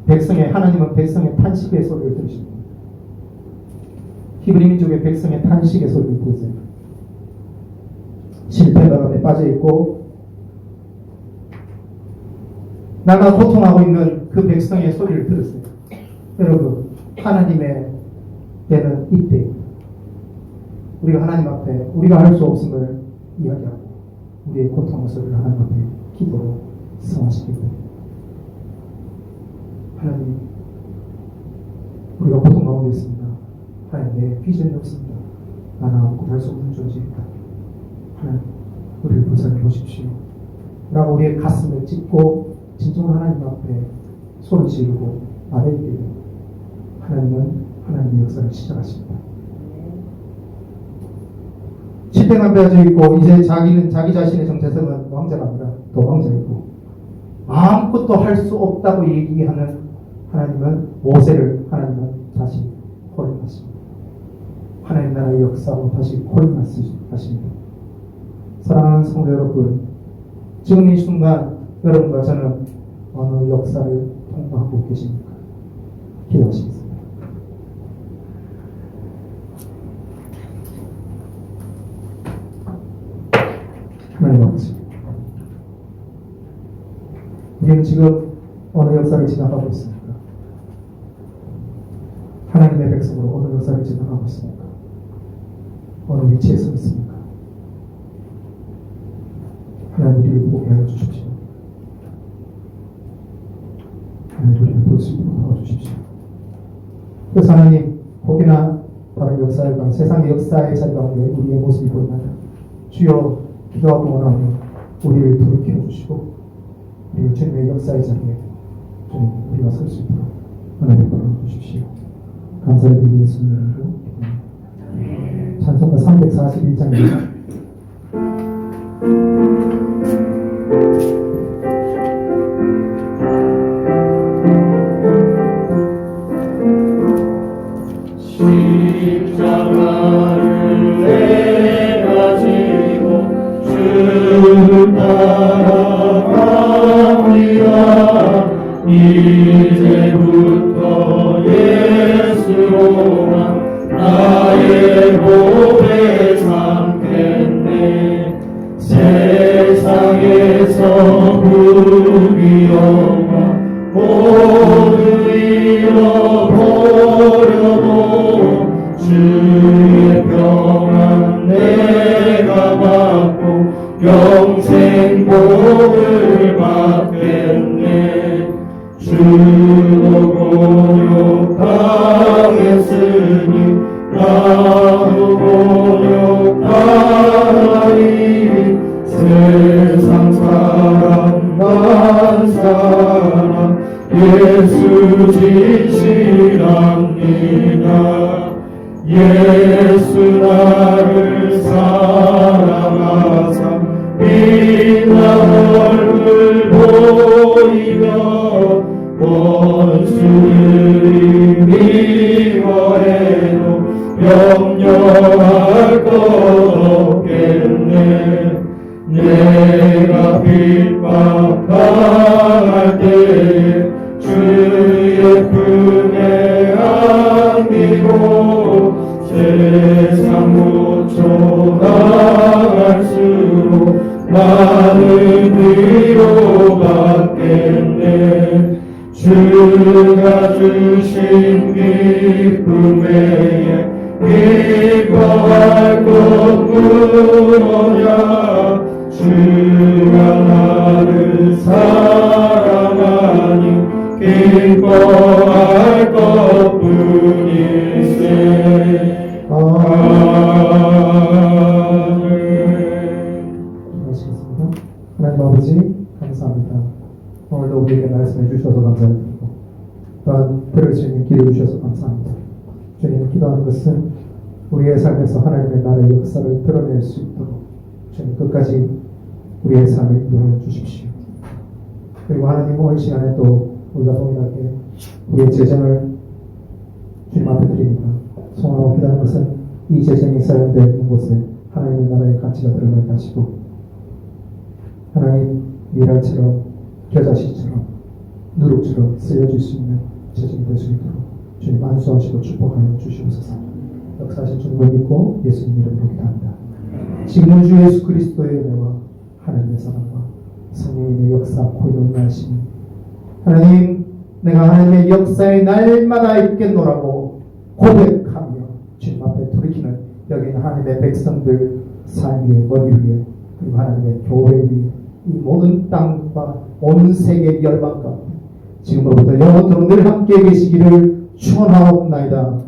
하나님은 백성의 탄식의 소리를 들으십니다. 히브리 민족의 백성의 탄식의 소리를 듣고 있어요. 실패 가운데 빠져있고 나가 고통하고 있는 그 백성의 소리를 들었어요. 여러분, 하나님의 때는 이때입니다. 우리가 하나님 앞에 우리가 할 수 없음을 이야기하고 우리의 고통의 소리를 하나님 앞에 기도로 승화시키고, 하나님, 우리가 고통 가운데 있습니다. 하나님, 내 비전이 없습니다. 나는 아무것도 할 수 없는 존재입니다. 하나님, 우리를 불쌍히 보십시오. 라고 우리의 가슴을 찢고 진정한 하나님 앞에 소리 지르고 말할 때 하나님은 하나님의 역사를 시작하십니다. 실패가 빼어져 있고 이제 자기는 자기 자신의 정체성은 왕자가 아니라 도망자이고 아무것도 할 수 없다고 얘기하는 하나님은 모세를 하나님은 다시 호령하십니다. 하나님 나라의 역사로 다시 호령하십니다. 사랑하는 성도 여러분, 지금 이 순간 여러분과 저는 어느 역사를 통과하고 계십니까? 기도하시겠습니다. 하나님 아버지, 우리는 지금 어느 역사를 지나가고 있습니까? 하나님의 백성으로 어느 역사를 지나가고 있습니까? 어느 위치에 서 있습니까? 하나님 우리를 보게 하여 주십시오. 하나님 우리를 볼 수 있도록 도와주십시오. 그래서 하나님, 혹여나 다른 역사에 관 세상의 역사의 자리 가운데 우리의 모습이 보이나요? 주여, 기도하고 원하며 우리를 돌이켜 주시고 우리 주님의 역사의 자리에 주님 우리가 설 수 있도록 하나님 도와 주십시오. 감사를 드리는 예수님으로 기도합니다. 찬송가 341장입니다. 십자가를 내가 지고 주를 따라갑니다. 이제부터 예수로만 나의 보배 삼겠네. 세상에서 부귀영화 모두 잃어버려도 주의 평안 내가 받고 영생 복을 받겠네. 주도 곤욕당했으니 나도 곤욕하리. 세상 사람 난 사람 예수 진실합니다. 예수 나를 사랑하사 빛나 얼굴 보이며 원수들이 미워해도 염려할 것 없겠네. 내가 핍박당할 때에 주의 품에 안기고 세상 무초 나갈수록 많은 위로받겠네. 주가 주신 기쁨에 기뻐할 것 무엇냐. 주가 나를 사랑하니 기뻐할 것뿐일세. 아멘. 기도하시겠습니다. 하나님 아버지, 감사합니다. 오늘도 우리에게 말씀해 주셔서 또한 들을 수 있는 기회 주셔서 감사합니다. 주님, 기도하는 것은 우리의 삶에서 하나님의 나라의 역사를 드러낼 수 있도록 주님 끝까지 우리의 삶을 인도해 주십시오. 그리고 하나님 오늘 시간에 또 우리가 동일하게 우리의 재정을 주님 앞에 드립니다. 소원하고 기도하는 것은 이 재정이 사용되어 있는 곳에 하나님의 나라의 가치가 들어가게 하시고 하나님 미랄처럼 겨자씨처럼 누룩처럼 쓰여질 수 있는 재정이 될 수 있도록 주님 안수하시고 축복하여 주시옵소서. 역사하신 주님을 믿고 예수님 이름으로 기도합니다. 지금은 주 예수 그리스도의 은혜와 하나님의 사랑과 성령님의 역사 고용하심이 하나님 내가 하나님의 역사에 날마다 있겠노라고 고백하며 주님 앞에 돌이키는 여기 있는 하나님의 백성들 삶 위에 머리 위에 그리고 하나님의 교회 위에 이 모든 땅과 온 세계 열방 가운데 지금으로부터 영원토록 늘 함께 계시기를 축원하옵나이다.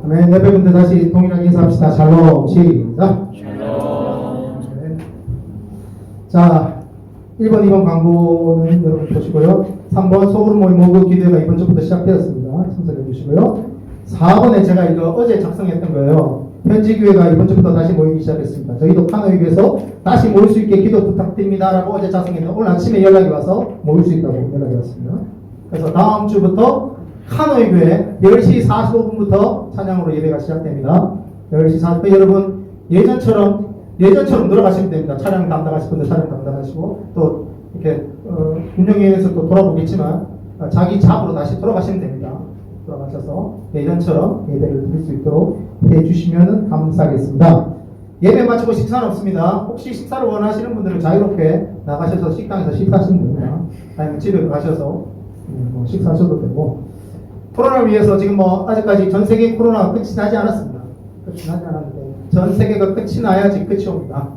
아멘. 옆에분들 다시 동일하게 인사합시다. 샬롬. 시작. 네. 자, 1번, 2번 광고는 여러분 보시고요. 3번 소그룹 모임 모국 기도회가 이번 주부터 시작되었습니다. 참석해 주시고요. 4번에 제가 이거 어제 작성했던 거예요. 현지교회가 이번 주부터 다시 모이기 시작했습니다. 저희도 카노이교에서 다시 모일 수 있게 기도 부탁드립니다. 라고 어제 작성했는데 오늘 아침에 연락이 와서 모일 수 있다고 연락이 왔습니다. 그래서 다음 주부터 카노이 교회 10시 45분부터 찬양으로 예배가 시작됩니다. 10시 40분 여러분 예전처럼 들어가시면 됩니다. 차량 담당하실 분들 차량 담당하시고 또 이렇게 운영위에서 또 돌아보겠지만 자기 잡으로 다시 돌아가시면 됩니다. 돌아가셔서 예전처럼 예배를 드릴 수 있도록 해주시면 감사하겠습니다. 예배 마치고 식사는 없습니다. 혹시 식사를 원하시는 분들은 자유롭게 나가셔서 식당에서 식사하시면 됩니다. 아니면 집에 가셔서 식사하셔도 되고 코로나를 위해서 지금 아직까지 전 세계 코로나가 끝이 나지 않았습니다. 끝이 나지 않았는데 전 세계가 끝이 나야지 끝이 옵니다.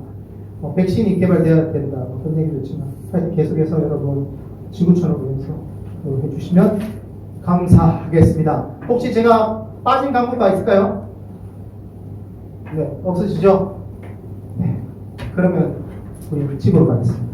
백신이 개발되어야 된다 그런 얘기도 있지만 하여튼 계속해서 여러분 지구촌을 위해서 해주시면 감사하겠습니다. 혹시 제가 빠진 광고가 있을까요? 네, 없으시죠? 네, 그러면 우리 집으로 가겠습니다.